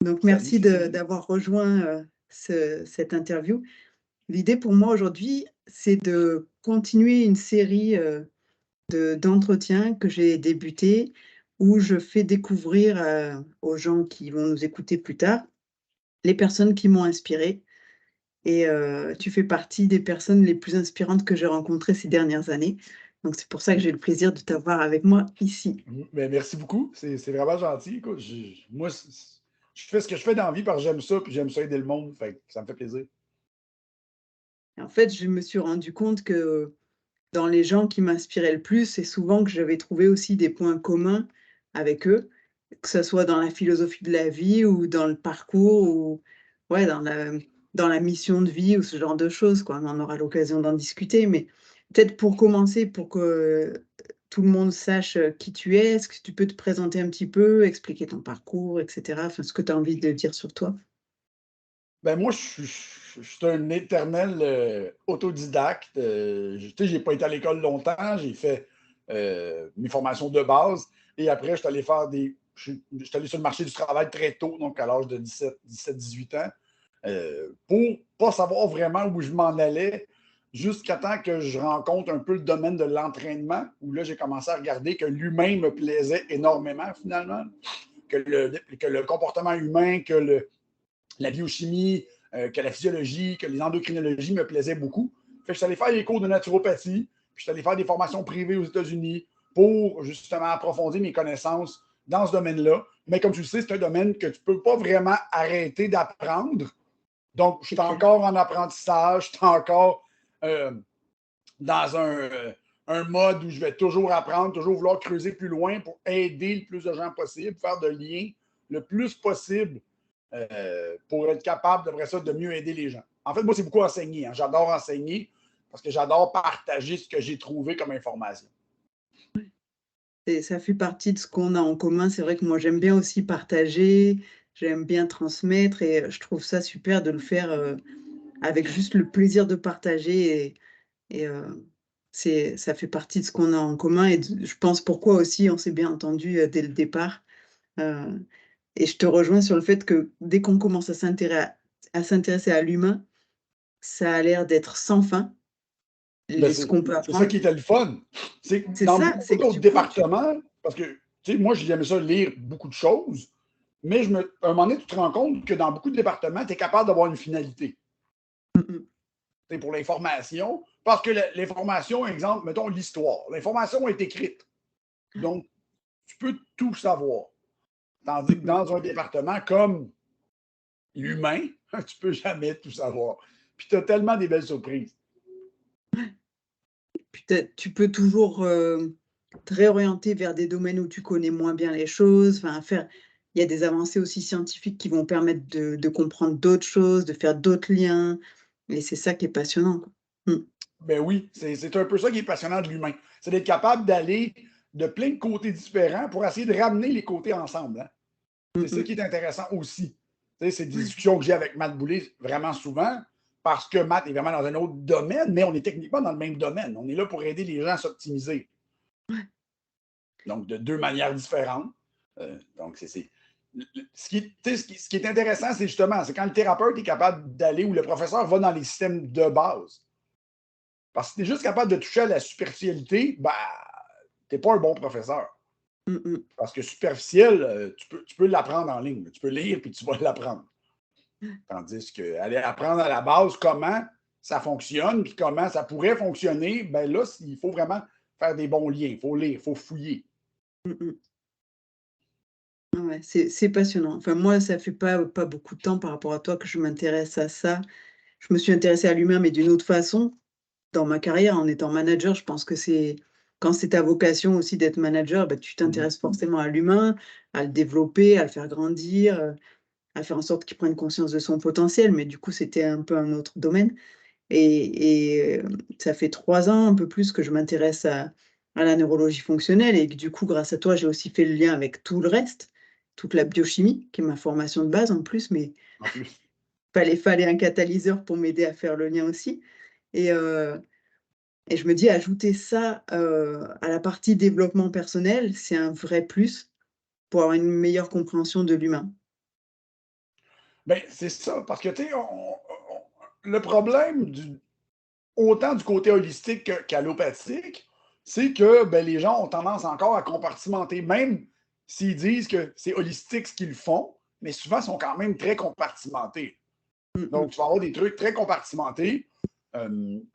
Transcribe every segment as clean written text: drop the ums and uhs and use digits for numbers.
Donc Salut merci Cécile. d'avoir rejoint, cette interview. L'idée pour moi aujourd'hui, c'est de continuer une série, d'entretiens que j'ai débuté, où je fais découvrir, aux gens qui vont nous écouter plus tard, les personnes qui m'ont inspirée et tu fais partie des personnes les plus inspirantes que j'ai rencontrées ces dernières années. Donc c'est pour ça que j'ai le plaisir de t'avoir avec moi ici. Ben, merci beaucoup. C'est vraiment gentil. Écoute, moi, je fais ce que je fais dans la vie parce que j'aime ça, puis j'aime ça aider le monde. Fait que ça me fait plaisir. Et en fait, je me suis rendu compte que dans les gens qui m'inspiraient le plus, c'est souvent que j'avais trouvé aussi des points communs avec eux, que ce soit dans la philosophie de la vie ou dans le parcours ou ouais, dans la mission de vie ou ce genre de choses, quoi. On aura l'occasion d'en discuter, mais peut-être pour commencer, pour que tout le monde sache, qui tu es, est-ce que tu peux te présenter un petit peu, expliquer ton parcours et cetera, enfin ce que tu as envie de dire sur toi? Ben moi, je suis un éternel autodidacte. Tu sais, j'ai pas été à l'école longtemps. J'ai fait mes formations de base. Et après, je suis allé faire je suis allé sur le marché du travail très tôt, donc à l'âge de 18 ans, pour pas savoir vraiment où je m'en allais, jusqu'à temps que je rencontre un peu le domaine de l'entraînement, où là, j'ai commencé à regarder que l'humain me plaisait énormément, finalement, que le comportement humain, la biochimie, que la physiologie, que les endocrinologies me plaisaient beaucoup. Fait que je suis allé faire des cours de naturopathie, puis je suis allé faire des formations privées aux États-Unis pour justement approfondir mes connaissances dans ce domaine-là. Mais comme tu le sais, c'est un domaine que tu ne peux pas vraiment arrêter d'apprendre. Donc, je C'est suis clair. encore en apprentissage, je suis encore euh, dans un mode où je vais toujours apprendre, toujours vouloir creuser plus loin pour aider le plus de gens possible, faire de liens le plus possible pour être capable, d'après ça, de mieux aider les gens. En fait, moi, c'est beaucoup enseigner. Hein. J'adore enseigner parce que j'adore partager ce que j'ai trouvé comme information. Et ça fait partie de ce qu'on a en commun. C'est vrai que moi, j'aime bien aussi partager, j'aime bien transmettre et je trouve ça super de le faire, avec juste le plaisir de partager et ça fait partie de ce qu'on a en commun et de je pense pourquoi aussi on s'est bien entendu dès le départ, heu et je te rejoins sur le fait que dès qu'on commence à s'intéresser à l'humain, ça a l'air d'être sans fin, Ben, les ce qu'on peut c'est ça apprendre. qui était le fun. C'est que C'est dans ça, beaucoup c'est que d'autres du coup, tu départements, parce que tu sais, moi, j'aimais ça lire beaucoup de choses, mais à un moment donné, tu te rends compte que dans beaucoup de départements, tu es capable d'avoir une finalité. mmh mh. Pour l'information, parce que l'information, exemple, mettons l'histoire. L'information est écrite. Donc, tu peux tout savoir. Tandis Mmh que mh. dans un département comme l'humain, tu peux jamais tout savoir. Puis tu as tellement des belles surprises. Puis tu peux toujours, te réorienter vers des domaines où tu connais moins bien les choses, enfin faire il y a des avancées aussi scientifiques qui vont permettre de comprendre d'autres choses, de faire d'autres liens et c'est ça qui est passionnant, quoi. Mmh. Ben oui, c'est un peu ça qui est passionnant de l'humain. C'est d'être capable d'aller de plein de côtés différents pour essayer de ramener les côtés ensemble. Hein. C'est Mmh ça mh. qui est intéressant aussi. C'est des Ouais. discussions que j'ai avec Matt Boulay vraiment souvent, parce que Matt est vraiment dans un autre domaine, mais on est techniquement dans le même domaine. On est là pour aider les gens à s'optimiser. Donc, de deux manières différentes. Donc, ce qui est intéressant, c'est justement, c'est quand le thérapeute est capable d'aller, ou le professeur va dans les systèmes de base. Parce que si tu es juste capable de toucher à la superficialité, bah, tu n'es pas un bon professeur. Mmh mh. Parce que superficiel, tu peux l'apprendre en ligne. Tu peux lire puis tu vas l'apprendre. Tandis qu'aller apprendre à la base comment ça fonctionne puis comment ça pourrait fonctionner, ben là, il faut vraiment faire des bons liens. Il faut lire, il faut fouiller. Mmh mh. Ouais, c'est passionnant. Enfin moi, ça fait pas beaucoup de temps par rapport à toi que je m'intéresse à ça. Je me suis intéressée à l'humain, mais d'une autre façon. Dans ma carrière, en étant manager, je pense que c'est quand c'est ta vocation aussi d'être manager, bah, tu Mhm. t'intéresses forcément à l'humain, à le développer, à le faire grandir, à faire en sorte qu'il prenne conscience de son potentiel. Mais du coup, c'était un peu un autre domaine et ça fait 3 ans, un peu plus, que je m'intéresse à la neurologie fonctionnelle et que du coup, grâce à toi, j'ai aussi fait le lien avec tout le reste, toute la biochimie, qui est ma formation de base en plus, mais En plus. fallait un catalyseur pour m'aider à faire le lien aussi et heu et je me dis ajouter ça, à la partie développement personnel, c'est un vrai plus pour avoir une meilleure compréhension de l'humain. Ben, c'est ça, parce que, tu sais, le problème autant du côté holistique qu'allopathique, c'est que ben, les gens ont tendance encore à compartimenter, même s'ils disent que c'est holistique ce qu'ils font, mais souvent, ils sont quand même très compartimentés. Mm, Donc, mm. tu vas avoir des trucs très compartimentés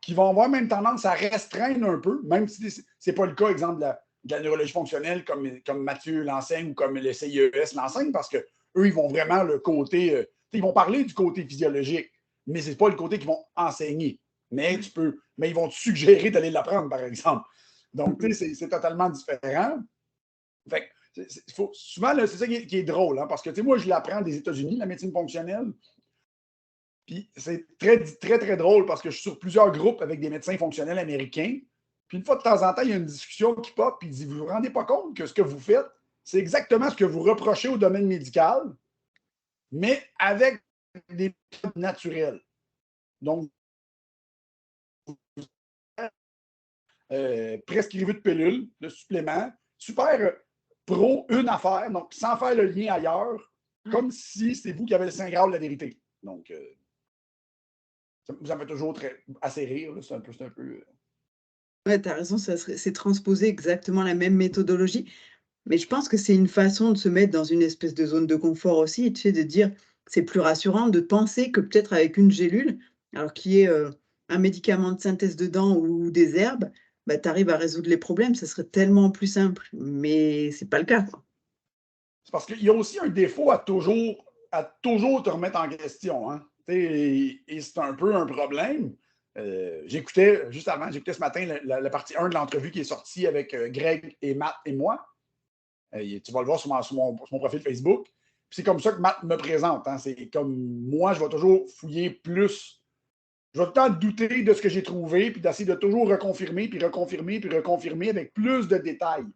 qui vont avoir même tendance à restreindre un peu, même si ce n'est pas le cas, exemple, de la neurologie fonctionnelle comme Mathieu l'enseigne ou comme le CIES l'enseigne, parce qu'eux, ils vont vraiment le côté, ils vont parler du côté physiologique, mais ce n'est pas le côté qu'ils vont enseigner. Mais ils vont te suggérer d'aller l'apprendre, par exemple. Donc, tu sais, c'est totalement différent. Fait souvent, c'est ça qui est drôle, hein, parce que, tu sais, moi, je l'apprends des États-Unis, la médecine fonctionnelle. Puis c'est très, très, très drôle parce que je suis sur plusieurs groupes avec des médecins fonctionnels américains. Puis une fois de temps en temps, il y a une discussion qui pop, puis il dit, vous vous rendez pas compte que ce que vous faites, c'est exactement ce que vous reprochez au domaine médical, mais avec des méthodes naturelles. Donc, prescrivez de pilules, de suppléments, super pro une affaire, donc sans faire le lien ailleurs, comme si c'était vous qui avez le Saint Graal de la vérité. Donc, ça me fait toujours assez rire. C'est un peu. Ouais, tu as raison, c'est transposer exactement la même méthodologie. Mais je pense que c'est une façon de se mettre dans une espèce de zone de confort aussi, tu sais, de dire c'est plus rassurant de penser que peut-être avec une gélule, alors qu'il y ait, un médicament de synthèse dedans ou des herbes, bah, tu arrives à résoudre les problèmes, ça serait tellement plus simple. Mais c'est pas le cas, quoi. C'est parce qu'il y a aussi un défaut à toujours te remettre en question. Hein. Et c'est un peu un problème. J'écoutais, juste avant, j'écoutais ce matin la partie 1 de l'entrevue qui est sortie avec Greg et Matt et moi. Tu vas le voir sur mon profil Facebook. C'est comme ça que Matt me présente. Hein. C'est comme moi, je vais toujours fouiller plus. Je vais tout le temps douter de ce que j'ai trouvé, puis d'essayer de toujours reconfirmer, puis reconfirmer, puis reconfirmer avec plus de détails.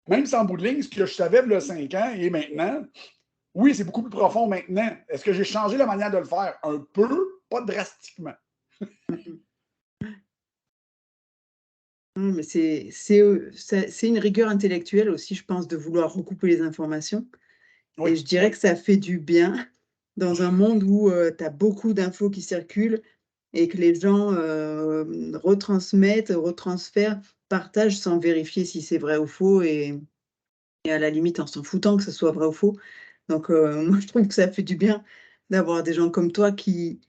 Même sans bout de ligne, ce que je savais il y a 5 ans et maintenant, oui, c'est beaucoup plus profond maintenant. Est-ce que j'ai changé la manière de le faire? Un peu, pas drastiquement. Mmh mh. Mmh, mais c'est une rigueur intellectuelle aussi, je pense, de vouloir recouper les informations Oui, et je dirais oui. que ça fait du bien dans un monde où, tu as beaucoup d'infos qui circulent et que les gens, retransmettent, retransfèrent, partagent sans vérifier si c'est vrai ou faux et à la limite en s'en foutant que ce soit vrai ou faux. Donc, moi je trouve que ça fait du bien d'avoir des gens comme toi qui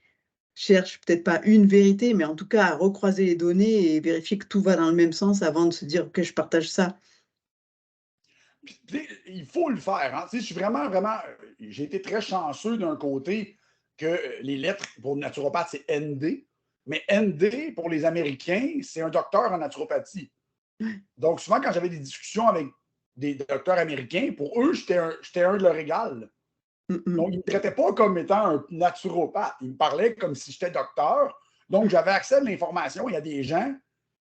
cherchent peut-être pas une vérité, mais en tout cas à recroiser les données et vérifier que tout va dans le même sens avant de se dire: «OK, je partage ça». Puis, il faut le faire. Hein. Je suis vraiment, vraiment. J'ai été très chanceux d'un côté que les lettres pour naturopathe, c'est ND. Mais ND, pour les Américains, c'est un docteur en naturopathie. Donc, souvent, quand j'avais des discussions avec des docteurs américains, pour eux, j'étais un de leur égal. Mmh mh. Donc, ils ne me traitaient pas comme étant un naturopathe. Ils me parlaient comme si j'étais docteur. Donc, j'avais accès à de l'information. Il y a des gens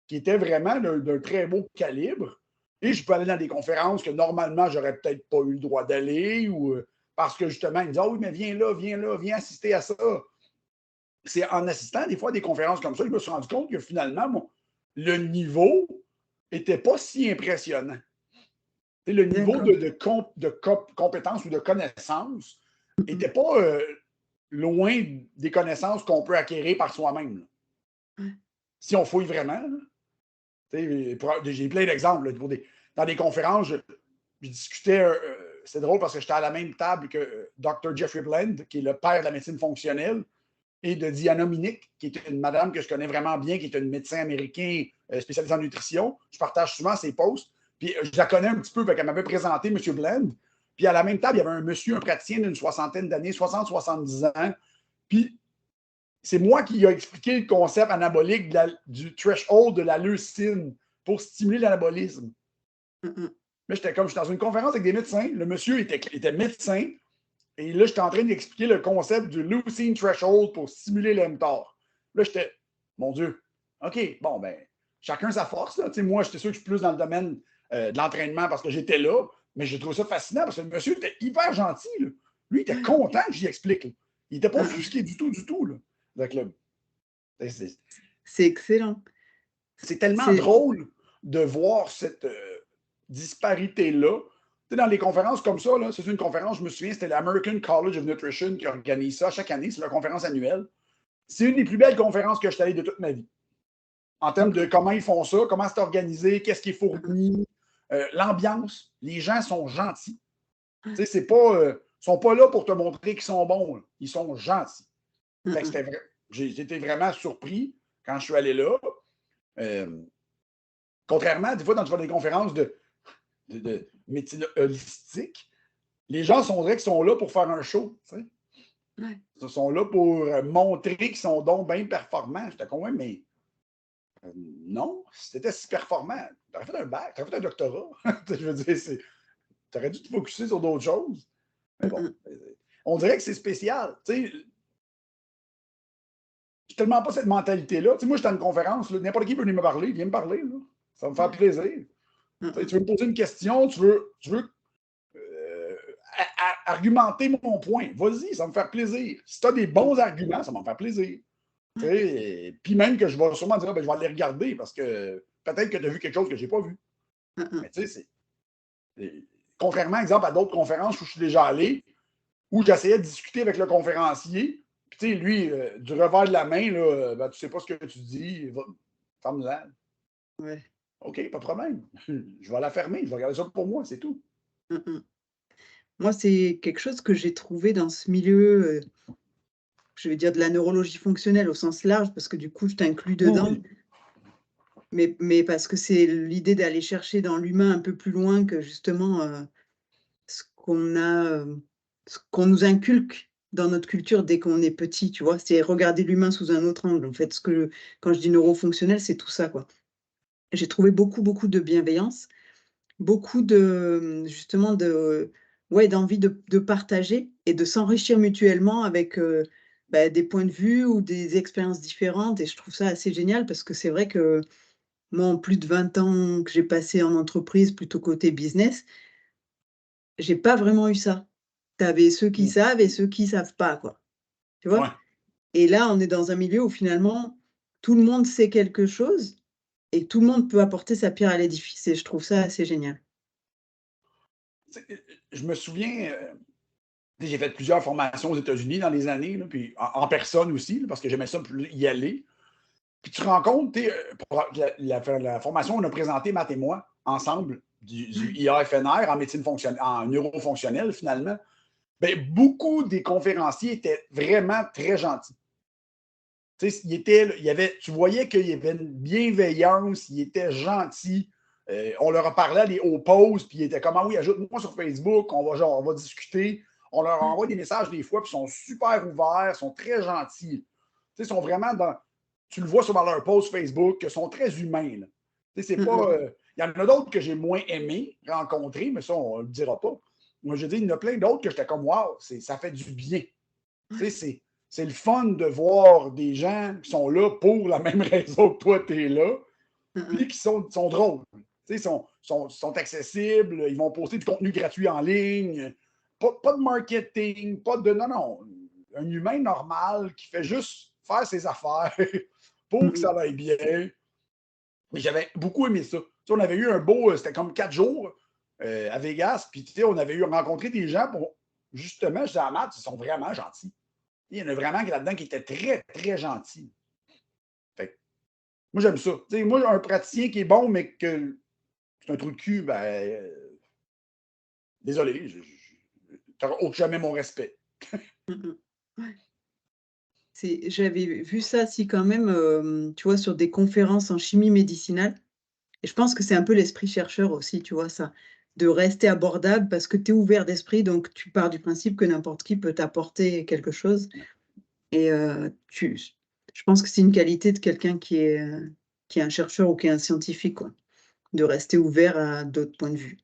qui étaient vraiment d'un très beau calibre. Et je peux aller dans des conférences que normalement, j'aurais peut-être pas eu le droit d'aller ou parce que justement, ils me disent ah oui, mais viens là, viens assister à ça. C'est en assistant des fois à des conférences comme ça, je me suis rendu compte que finalement, le niveau n'était pas si impressionnant. Le niveau D'accord. de compétence ou de connaissance Mmh mh. n'était pas loin des connaissances qu'on peut acquérir par soi-même, là, Ouais. si on fouille vraiment. J'ai plein d'exemples. Dans des conférences, je discutais, c'est drôle parce que j'étais à la même table que Dr. Jeffrey Bland, qui est le père de la médecine fonctionnelle, et de Diana Minick, qui est une madame que je connais vraiment bien, qui est une médecin américain spécialisée en nutrition. Je partage souvent ses posts. Puis je la connais un petit peu, parce qu'elle m'avait présenté M. Bland. Puis à la même table, il y avait un monsieur, un praticien d'une soixantaine d'années, 60-70 ans. Puis c'est moi qui ai expliqué le concept anabolique du threshold de la leucine pour stimuler l'anabolisme. Mmh mh. Mais j'étais dans une conférence avec des médecins. Le monsieur était médecin. Et là, j'étais en train d'expliquer le concept du leucine threshold pour stimuler l'mTOR. Là, j'étais, mon Dieu, OK, bon, ben, chacun sa force. Là. Moi, j'étais sûr que je suis plus dans le domaine de l'entraînement parce que j'étais là, mais j'ai trouvé ça fascinant parce que le monsieur était hyper gentil. Là. Lui, il était content que j'y explique. Là. Il n'était pas Hein, hein. offusqué du tout, du tout. Là. Donc, là, c'est C'est excellent. c'est tellement C'est drôle de voir cette disparité-là sais, dans les conférences comme ça, là, c'est une conférence, je me souviens, c'était l'American College of Nutrition qui organise ça chaque année, c'est leur conférence annuelle. C'est une des plus belles conférences que je suis allé de toute ma vie. En termes de comment ils font ça, comment c'est organisé, qu'est-ce qui est fourni, l'ambiance. Les gens sont gentils. Tu sais, c'est pas, sont pas là pour te montrer qu'ils sont bons. Là. Ils sont gentils. Fait que j'ai été vraiment surpris quand je suis allé là. Contrairement, des fois, quand tu vas dans des conférences de médecine holistique, les gens sont vrai qu'ils sont là pour faire un show. Tu sais. Ouais. Ils sont là pour montrer qu'ils sont donc bien performants. J'étais con, mais non, si tu étais si performant, tu aurais fait un bac, tu aurais fait un doctorat. Je veux dire, tu aurais dû te focusser sur d'autres choses. Mais bon, on dirait que c'est spécial. Tu sais, j'ai tellement pas cette mentalité-là. Tu sais, moi, j'étais à une conférence, n'importe qui peut venir me parler, viens me parler. Là. Ça va me faire plaisir. Tu sais, tu veux me poser une question, tu veux argumenter mon point. Vas-y, ça va me faire plaisir. Si tu as des bons arguments, ça va me faire plaisir. Puis même que je vais sûrement dire, ben, je vais aller regarder parce que peut-être que tu as vu quelque chose que je n'ai pas vu. Mais tu sais, contrairement, exemple, à d'autres conférences où je suis déjà allé, où j'essayais de discuter avec le conférencier, puis tu sais, lui, du revers de la main, là, ben, tu sais pas ce que tu dis, ferme-la. Ouais. OK, pas de problème. Je vais la fermer, je vais regarder ça pour moi, c'est tout. Moi, c'est quelque chose que j'ai trouvé dans ce milieu, je vais dire de la neurologie fonctionnelle au sens large, parce que du coup, je t'inclus Oui, dedans. oui. Mais parce que c'est l'idée d'aller chercher dans l'humain un peu plus loin que justement, ce qu'on a, ce qu'on nous inculque dans notre culture dès qu'on est petit, tu vois? C'est regarder l'humain sous un autre angle, en fait. Quand je dis neurofonctionnel, c'est tout ça, quoi. J'ai trouvé beaucoup, beaucoup de bienveillance, beaucoup de, justement de ouais, d'envie de partager et de s'enrichir mutuellement avec, bah, des points de vue ou des expériences différentes et je trouve ça assez génial parce que c'est vrai que moi, en plus de 20 ans que j'ai passé en entreprise, plutôt côté business, j'ai pas vraiment eu ça. Tu avais ceux qui Mm. savent et ceux qui savent pas, quoi, tu vois? Ouais. Et là, on est dans un milieu où finalement, tout le monde sait quelque chose et tout le monde peut apporter sa pierre à l'édifice et je trouve ça assez génial. Je me souviens, j'ai fait plusieurs formations aux États-Unis dans les années, là, puis en personne aussi, là, parce que j'aimais ça y aller. Puis tu te rends compte, pour la formation, on a présenté, Matt et moi, ensemble, du Ouais. IAFNR en médecine fonctionnelle, en neurofonctionnelle, finalement. Bien, beaucoup des conférenciers étaient vraiment très gentils. Tu sais, tu voyais qu'il y avait une bienveillance, il était gentil. On leur parlait aux pauses, puis ils étaient comme, ah oui, ajoute-moi sur Facebook, on va discuter. On leur envoie des messages des fois, puis ils sont super ouverts, sont très gentils. Tu sais, ils sont vraiment dans. Tu le vois sur leur post Facebook, qu'ils sont très humains. Là. Tu sais, c'est Mmh pas. mh. Il y en a d'autres que j'ai moins aimé rencontrer, mais ça, on ne le dira pas. Moi, je dis, il y en a plein d'autres que j'étais comme, wow, ça fait du bien. Tu sais, Ouais. c'est le fun de voir des gens qui sont là pour la même raison que toi, tu es là, Mmh puis mh. qui sont drôles. Tu sais, sont accessibles, ils vont poster du contenu gratuit en ligne, pas de marketing, pas de. Non, non. Un humain normal qui fait juste faire ses affaires pour que Mmh ça mh. aille bien. Mais j'avais beaucoup aimé ça. Tu sais, on avait eu un beau, c'était comme 4 jours à Vegas, puis tu sais, on avait rencontré des gens pour justement, je disais à Matt, ils sont vraiment gentils. Il y en a vraiment là-dedans qui étaient très, très gentils. Fait que, moi, j'aime ça. Tu sais, moi, un praticien qui est bon, mais que c'est un trou de cul, ben, désolé, tu n'auras jamais mon respect. Mmh mh. Ouais. J'avais vu ça si quand même, tu vois, sur des conférences en chimie médicinale et je pense que c'est un peu l'esprit chercheur aussi, tu vois ça? De rester abordable parce que tu es ouvert d'esprit, donc tu pars du principe que n'importe qui peut t'apporter quelque chose et tu je pense que c'est une qualité de quelqu'un qui est un chercheur ou qui est un scientifique, quoi, de rester ouvert à d'autres points de vue.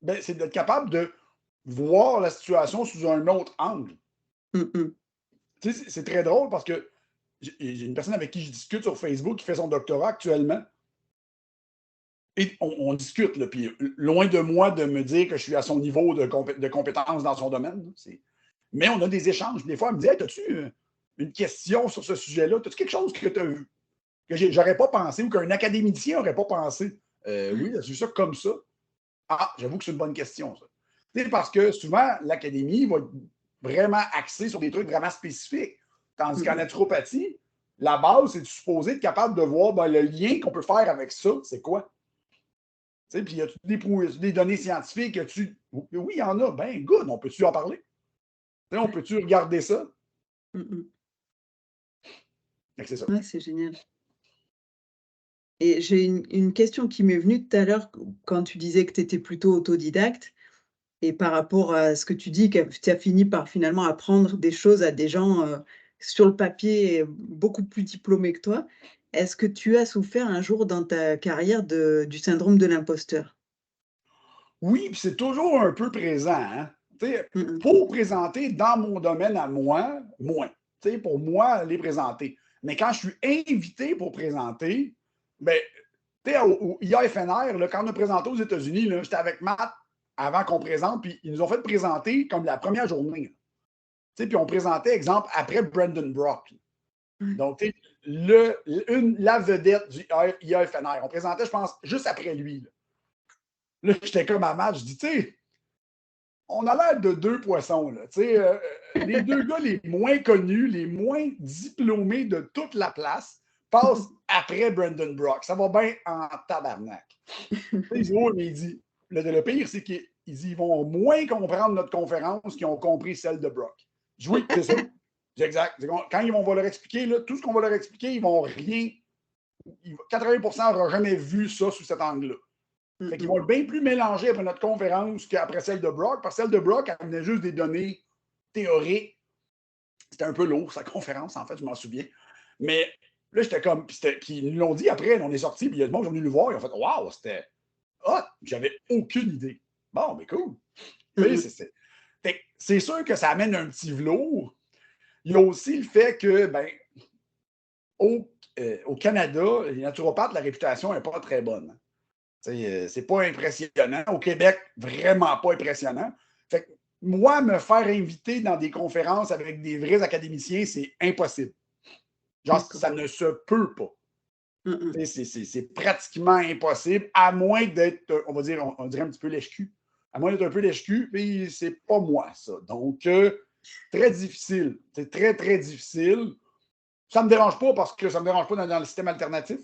Ben, c'est d'être capable de voir la situation sous un autre angle. Mmh mh. Tu sais, c'est très drôle parce que j'ai une personne avec qui je discute sur Facebook qui fait son doctorat actuellement. Et on discute, là, puis loin de moi de me dire que je suis à son niveau de compétence dans son domaine. Mais on a des échanges. Des fois, elle me dit, hey, as-tu une question sur ce sujet-là? As-tu quelque chose que tu as vu que j'aurais pas pensé ou qu'un académicien n'aurait pas pensé? Oui, j'ai vu ça comme ça. Ah, j'avoue que c'est une bonne question, ça. Parce que souvent, l'académie va être vraiment axée sur des trucs vraiment spécifiques. Tandis qu'en Mmh. naturopathie, la base, c'est de supposer être capable de voir ben, le lien qu'on peut faire avec ça, c'est quoi? Puis y a-tu des données scientifiques? Oui, il y en a. Ben, good, on peut-tu en parler? On peut-tu regarder ça? Mmh. C'est ça. Ouais, c'est génial. Et j'ai une question qui m'est venue tout à l'heure quand tu disais que tu étais plutôt autodidacte et par rapport à ce que tu dis que tu as fini par finalement apprendre des choses à des gens, sur le papier, beaucoup plus diplômés que toi. Est-ce que tu as souffert un jour dans ta carrière du syndrome de l'imposteur? Oui, puis c'est toujours un peu présent. Hein? Mmh mh. Pour présenter dans mon domaine à moi, moins. Pour moi, les présenter. Mais quand je suis invité pour présenter, ben, au IAFNR, là, quand on a présenté aux États-Unis, j'étais avec Matt avant qu'on présente, puis ils nous ont fait présenter comme la première journée. Puis on présentait, exemple, après Brandon Brock. Ouais. Donc, la vedette du IAFNR. On présentait, je pense, juste après lui. Là, j'étais comme à Matt, je dis, tu sais, on a l'air de deux poissons. Là. Les deux gars les moins connus, les moins diplômés de toute la place passent après Brandon Brock. Ça va bien en tabarnak. Il dit, oh, mais il dit, le pire, c'est qu'ils vont moins comprendre notre conférence qu'ils ont compris celle de Brock. Je dis, oui, c'est ça. Exact. Quand ils vont leur expliquer, là, tout ce qu'on va leur expliquer, ils vont rien. 80% n'auront jamais vu ça sous cet angle-là. Mmh Fait qu'ils mh. vont être bien plus mélangés après notre conférence qu'après celle de Brock, parce que celle de Brock, elle venait juste des données théoriques. C'était un peu lourd, sa conférence, en fait, je m'en souviens. Mais là, j'étais comme. Puis ils nous l'ont dit après, on est sortis, puis il y a des gens qui sont venus nous voir, ils ont fait waouh, c'était hot, j'avais aucune idée. Bon, mais cool. Mmh mh. C'est sûr que ça amène un petit velours. Il y a aussi le fait que, ben, au Canada, les naturopathes, la réputation n'est pas très bonne. C'est pas impressionnant. Au Québec, vraiment pas impressionnant. Fait que moi, me faire inviter dans des conférences avec des vrais académiciens, c'est impossible. Genre, D'accord. ça ne se peut pas. Mmh mh. C'est pratiquement impossible, à moins d'être, on va dire, on dirait un petit peu lèche-cul. À moins d'être un peu lèche-cul, puis c'est pas moi, ça. Donc, très difficile. C'est très, très difficile. Ça me dérange pas parce que ça me dérange pas dans le système alternatif.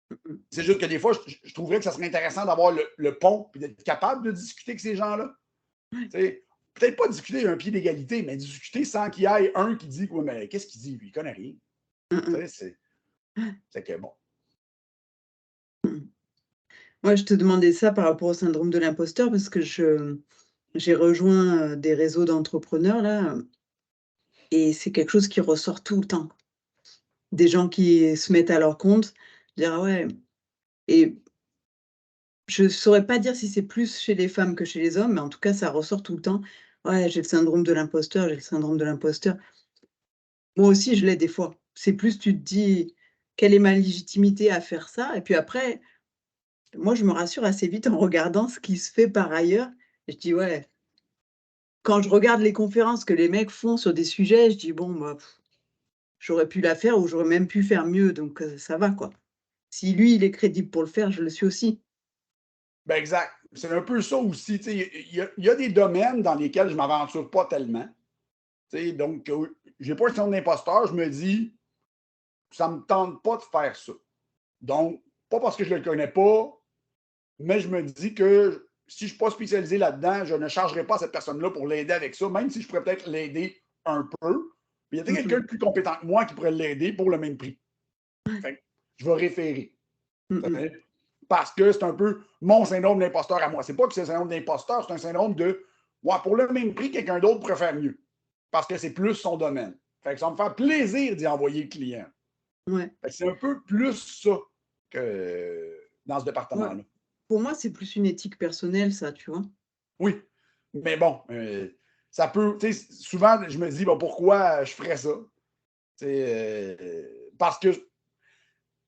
Mmh. C'est juste que des fois, je trouverais que ça serait intéressant d'avoir le pont et d'être capable de discuter avec ces gens-là. Peut-être pas discuter un pied d'égalité, mais discuter sans qu'il y ait un qui dit ouais, mais qu'est-ce qu'il dit, lui? Il connaît rien. Mmh mh. C'est que bon. Mmh. Moi, je te demandais ça par rapport au syndrome de l'imposteur parce que j'ai rejoint, des réseaux d'entrepreneurs là, et c'est quelque chose qui ressort tout le temps. Des gens qui se mettent à leur compte, dire: «Ah ouais», et je saurais pas dire si c'est plus chez les femmes que chez les hommes, mais en tout cas, ça ressort tout le temps. «Ouais, j'ai le syndrome de l'imposteur, j'ai le syndrome de l'imposteur». Moi aussi, je l'ai des fois. C'est plus tu te dis: «Quelle est ma légitimité à faire ça?» Et puis après, moi, je me rassure assez vite en regardant ce qui se fait par ailleurs et je dis: «Ouais». Quand je regarde les conférences que les mecs font sur des sujets, je dis: «Bon, bah, j'aurais pu la faire ou j'aurais même pu faire mieux donc ça va, quoi». Si lui, il est crédible pour le faire, je le suis aussi. Ben exact. C'est un peu ça aussi. Il y a des domaines dans lesquels je ne m'aventure pas tellement. Donc, j'ai pas un syndrome d'imposteur, je me dis, ça ne me tente pas de faire ça. Donc, pas parce que je ne le connais pas, mais je me dis que si je ne suis pas spécialisé là-dedans, je ne chargerai pas cette personne-là pour l'aider avec ça, même si je pourrais peut-être l'aider un peu. Il y a Mmh quelqu'un mh. de plus compétent que moi qui pourrait l'aider pour le même prix. Fait que je vais référer. Mmh mh. Parce que c'est un peu mon syndrome d'imposteur à moi. C'est pas que c'est un syndrome d'imposteur, c'est un syndrome de ouais, pour le même prix, quelqu'un d'autre pourrait faire mieux. Parce que c'est plus son domaine. Fait que ça va me faire plaisir d'y envoyer le client. Ouais, Fait que c'est un peu plus ça que dans ce ouais. département-là. Pour moi, c'est plus une éthique personnelle ça, tu vois? Oui, mais bon, ça peut. Souvent, je me dis bon, pourquoi je ferais ça? Parce que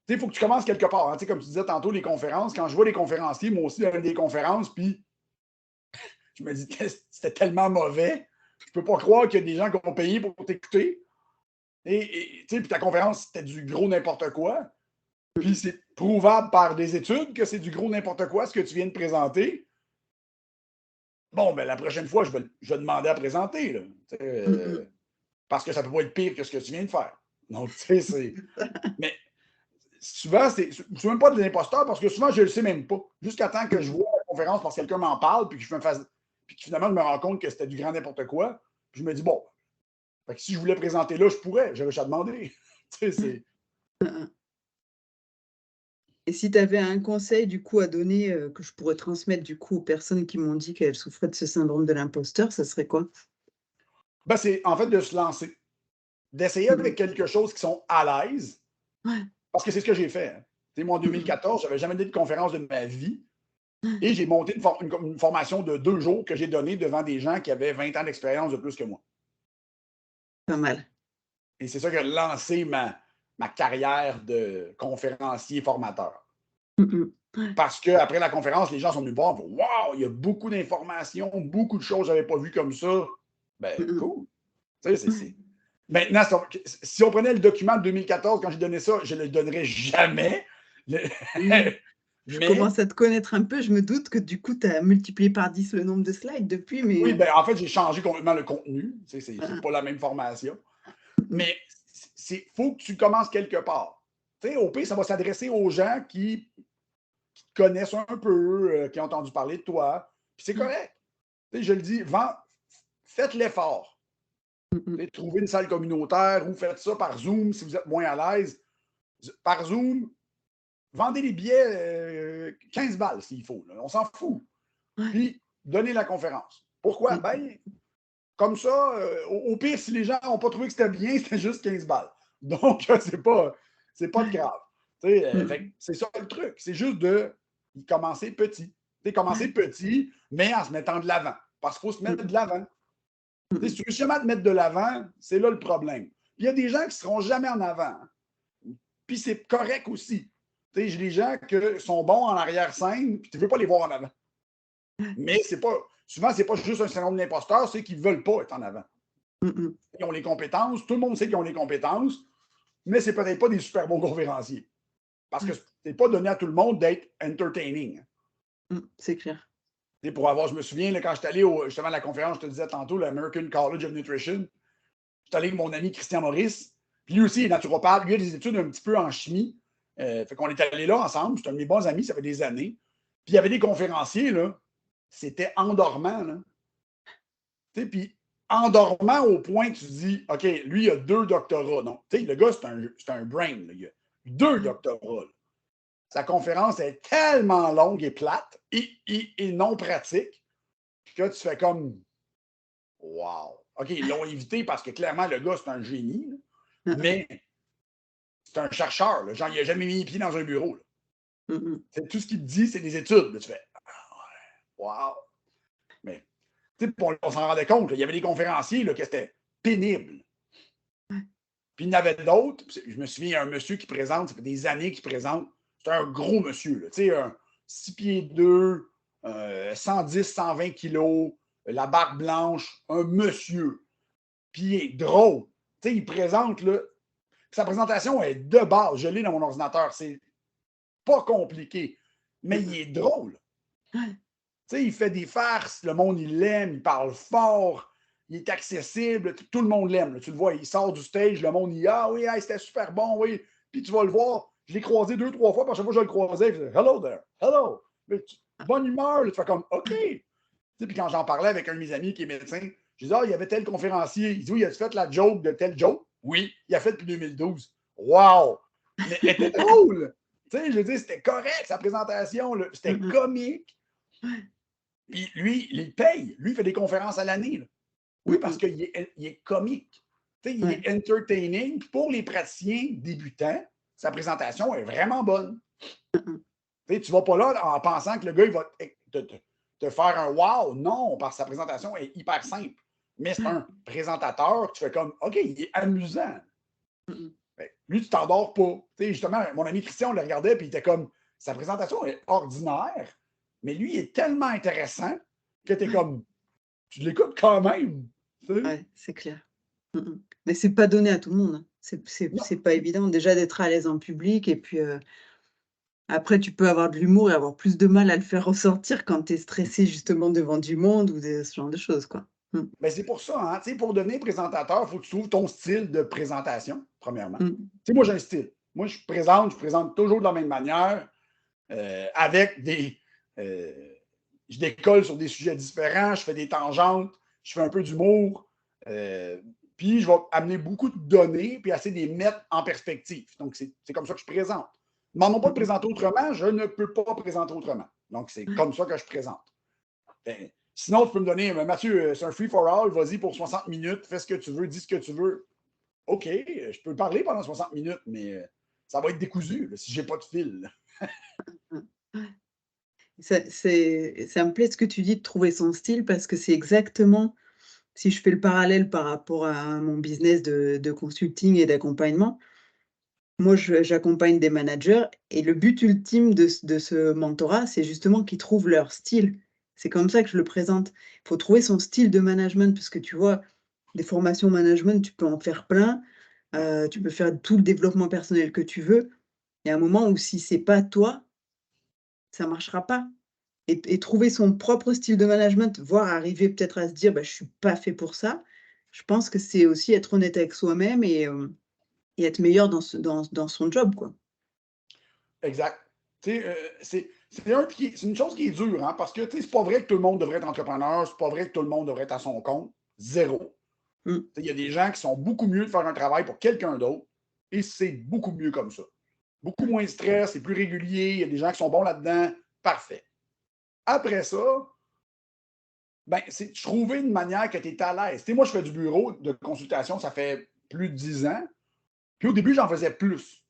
il faut que tu commences quelque part. Hein. Comme tu disais tantôt, les conférences, quand je vois les conférenciers, moi aussi, donner des conférences, puis je me dis, c'était tellement mauvais. Je peux pas croire qu'il y a des gens qui ont payé pour t'écouter. Puis ta conférence, c'était du gros n'importe quoi. Mmh Puis mh. c'est prouvable par des études que c'est du gros n'importe quoi ce que tu viens de présenter. bon, ben, la prochaine fois, je vais demander à présenter, là, Mmh parce que ça peut pas être pire que ce que tu viens de faire. Donc, tu sais, c'est. Mais souvent, c'est même pas de l'imposteur parce que souvent, je le sais même pas. Jusqu'à temps que je vois la conférence parce que quelqu'un m'en parle, puis que je me fasse. Puis que finalement, je me rends compte que c'était du grand n'importe quoi. Puis je me dis, bon, fait que si je voulais présenter là, je pourrais, j'avais juste à demander. Tu sais, c'est. Et si tu avais un conseil du coup à donner, que je pourrais transmettre du coup aux personnes qui m'ont dit qu'elles souffraient de ce syndrome de l'imposteur, ça serait quoi? Ben, c'est en fait de se lancer, d'essayer Mmh mh. avec quelque chose qui sont à l'aise, Ouais. parce que c'est ce que j'ai fait, hein. Tu sais, moi, en Mmh mh. 2014, j'avais jamais donné de conférence de ma vie. Et j'ai monté une formation de 2 jours que j'ai donnée devant des gens qui avaient 20 ans d'expérience de plus que moi. Pas mal. Et c'est ça qui a lancé ma carrière de conférencier formateur. Mmh mh. Ouais. Parce qu'après la conférence, les gens sont venus me voir, waouh, il y a beaucoup d'informations, beaucoup de choses que je n'avais pas vues comme ça. Ben, Mmh mh. cool. Tu sais, Ouais. Maintenant, si on prenait le document de 2014 quand j'ai donné ça, je ne le donnerais jamais. Oui. Je Mais commence à te connaître un peu, je me doute que du coup tu as multiplié par 10 le nombre de slides depuis, mais oui, ben, en fait, j'ai changé complètement le contenu. Tu sais, c'est hein, pas la même formation. hein. Mais il faut que tu commences quelque part. Tu sais, au pire, ça va s'adresser aux gens qui te connaissent un peu, qui ont entendu parler de toi. Puis c'est Mmh mh. correct. Tu sais, je le dis, faites l'effort. Mmh mh. Tu sais, trouvez une salle communautaire ou faites ça par Zoom si vous êtes moins à l'aise. Par Zoom, vendez les billets 15 balles s'il faut. Là. On s'en fout. Ouais. Puis, donnez la conférence. Pourquoi? Mmh mh. Ben, comme ça, au pire, si les gens n'ont pas trouvé que c'était bien, c'était juste 15 balles. Donc, c'est pas de grave. Mmh Fait mh. c'est ça le truc. C'est juste de commencer petit. Commencer Ouais. petit, mais en se mettant de l'avant. Parce qu'il faut se Mmh mettre de mh. l'avant. Mmh Si mh. tu veux jamais te mettre de l'avant, c'est là le problème. Puis il y a des gens qui ne seront jamais en avant. Puis c'est correct aussi. J'ai des gens qui sont bons en arrière-scène, puis tu ne veux pas les voir en avant. Mais c'est pas. Souvent, c'est pas juste un syndrome de l'imposteur, c'est qu'ils ne veulent pas être en avant. Mmh mh. Ils ont les compétences, tout le monde sait qu'ils ont les compétences, mais c'est peut-être pas des super bons conférenciers. Parce que Ouais. c'est pas donné à tout le monde d'être entertaining. Mmh, c'est clair. Je me souviens, là, quand j'étais allé justement à la conférence, je te disais tantôt, l'American College of Nutrition, j'étais allé avec mon ami Christian Maurice, puis lui aussi il est naturopathe, lui il a des études un petit peu en chimie. Fait qu'on est allé là ensemble, c'est un de mes bons amis, ça fait des années. Puis il y avait des conférenciers, là, c'était endormant, là. Puis endormant au point que tu te dis, OK, lui, il a 2 doctorats. Non, tu sais, le gars, c'est un brain. Là. Il a 2 doctorats. Là. Sa conférence est tellement longue et plate et non pratique que tu fais comme, wow. OK, ils l'ont invité parce que clairement, le gars, c'est un génie. Là. Hein, hein. Mais c'est un chercheur. Là. Genre, il n'a jamais mis les pieds dans un bureau. Là. Mmh mh. Tout ce qu'il te dit, c'est des études. Là. Tu fais, wow. Mais on s'en rendait compte. Là. Il y avait des conférenciers là, que c'était pénible. Puis il y en avait d'autres. Je me souviens, il y a un monsieur qui présente, ça fait des années qu'il présente. C'est un gros monsieur, là, tu sais, un 6 pieds 2, 110, 120 kilos, la barbe blanche, un monsieur. Puis il est drôle. Tu sais, il présente, là. Sa présentation est de base. Je l'ai dans mon ordinateur. C'est pas compliqué. Mais Mmh il mh. est drôle. Ouais. Tu sais, il fait des farces, le monde, il l'aime, il parle fort, il est accessible, tout le monde l'aime. Tu le vois, il sort du stage, le monde, il dit ah oui, hey, c'était super bon, oui. Puis tu vas le voir, je l'ai croisé 2, 3 fois, parce que chaque fois que je le croisais, il faisait hello there, hello. Bonne humeur, là, tu fais comme OK. Tu sais, puis quand j'en parlais avec un de mes amis qui est médecin, je disais ah, il y avait tel conférencier. Il dit oui, il a fait la joke de tel joke. Oui, il a fait depuis 2012. Wow! Mais elle était drôle. Tu sais, je veux dire, c'était correct, sa présentation, c'était Mmh mh. comique. Ouais. Puis lui, il paye. Lui, il fait des conférences à l'année. Là. Oui, Mmh parce mh. qu'il est comique. Tu sais, il Ouais. est entertaining. Puis pour les praticiens débutants, sa présentation est vraiment bonne. Mmh mh. Tu ne vas pas là en pensant que le gars, il va te faire un wow. Non, parce que sa présentation est hyper simple. Mais c'est Ouais. un présentateur, tu fais comme, OK, il est amusant. Mmh mh. Lui, tu t'endors pas. Tu sais, justement, mon ami Christian, on le regardait, puis il était comme, sa présentation est ordinaire, mais lui, il est tellement intéressant que tu es Ouais. comme, tu l'écoutes quand même. Tu sais? Ouais, c'est clair. Mmh mh. Mais c'est pas donné à tout le monde, hein. C'est Non. pas évident déjà d'être à l'aise en public et puis, Après, tu peux avoir de l'humour et avoir plus de mal à le faire ressortir quand tu es stressé justement devant du monde ou ce genre de choses, quoi. Mmh. Mais c'est pour ça, hein, tu sais, pour devenir présentateur, il faut que tu trouves ton style de présentation, premièrement. Mmh. Tu sais, moi, j'ai un style. Moi, je présente toujours de la même manière, avec des. euh, je décolle sur des sujets différents, je fais des tangentes, je fais un peu d'humour, euh, puis je vais amener beaucoup de données, puis essayer de les mettre en perspective. Donc, c'est comme ça que je présente. Demande-moi pas de Mmh présenter autrement, je ne peux pas présenter autrement. Donc, c'est mh. comme ça que je présente. Ben, sinon, tu peux me donner, Mathieu, c'est un free for all, vas-y pour 60 minutes, fais ce que tu veux, dis ce que tu veux. OK, je peux parler pendant 60 minutes, mais ça va être décousu là, si j'ai pas de fil. Ça me plaît ce que tu dis de trouver son style parce que c'est exactement si je fais le parallèle par rapport à mon business de consulting et d'accompagnement, moi j'accompagne des managers et le but ultime de ce mentorat, c'est justement qu'ils trouvent leur style. C'est comme ça que je le présente. Il faut trouver son style de management parce que tu vois, des formations management, tu peux en faire plein, Ouais. tu peux faire tout le développement personnel que tu veux. Il y a un moment où si c'est pas toi, ça marchera pas. Et trouver son propre style de management, voire arriver peut-être à se dire: «Bah, je suis pas fait pour ça», je pense que c'est aussi être honnête avec soi-même et être meilleur dans son job, quoi. Exact. Tu sais, c'est une chose qui est dure, hein, parce que tu sais, c'est pas vrai que tout le monde devrait être entrepreneur, c'est pas vrai que tout le monde devrait être à son compte. Zéro. Mmh. Il y a des gens qui sont beaucoup mieux de faire un travail pour quelqu'un d'autre et c'est beaucoup mieux comme ça. Beaucoup moins de stress, c'est plus régulier, il y a des gens qui sont bons là-dedans. Parfait. Après ça, ben, c'est trouver une manière que tu es à l'aise. Tu sais, moi, je fais du bureau de consultation, ça fait plus de 10 ans. Puis au début, j'en faisais plus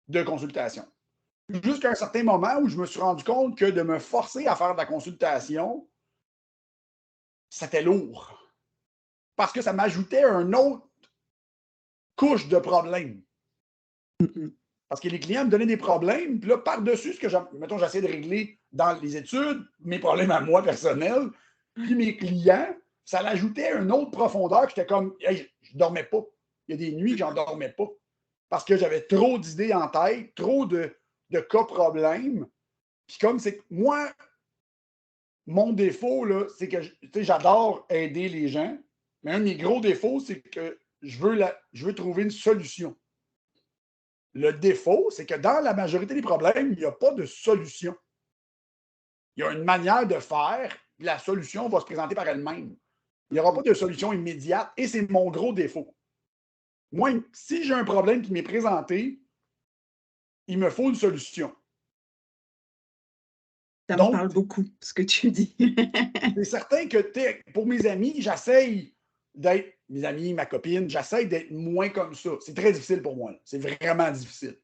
de consultation. Jusqu'à un certain moment où je me suis rendu compte que de me forcer à faire de la consultation, c'était lourd. Parce que ça m'ajoutait une autre couche de problèmes. Mmh mh. Parce que les clients me donnaient des problèmes, puis là, par-dessus ce que mettons, j'essayais de régler dans les études, mes problèmes à moi personnels, puis mes clients, ça l'ajoutait une autre profondeur que j'étais comme, hey, je dormais pas. Il y a des nuits que j'en dormais pas. Parce que j'avais trop d'idées en tête, trop de cas problèmes. Puis comme c'est que moi, mon défaut, là, c'est que j'adore aider les gens, mais un de mes gros défauts, c'est que je veux trouver une solution. Le défaut, c'est que dans la majorité des problèmes, il n'y a pas de solution. Il y a une manière de faire, puis la solution va se présenter par elle-même. Il n'y aura pas Mmh. de solution immédiate et c'est mon gros défaut. Moi, si j'ai un problème qui m'est présenté, il me faut une solution. Ça me Donc, parle beaucoup, ce que tu dis. c'est certain que pour mes amis, j'essaye d'être, mes amis, ma copine, j'essaye d'être moins comme ça. C'est très difficile pour moi. C'est vraiment difficile.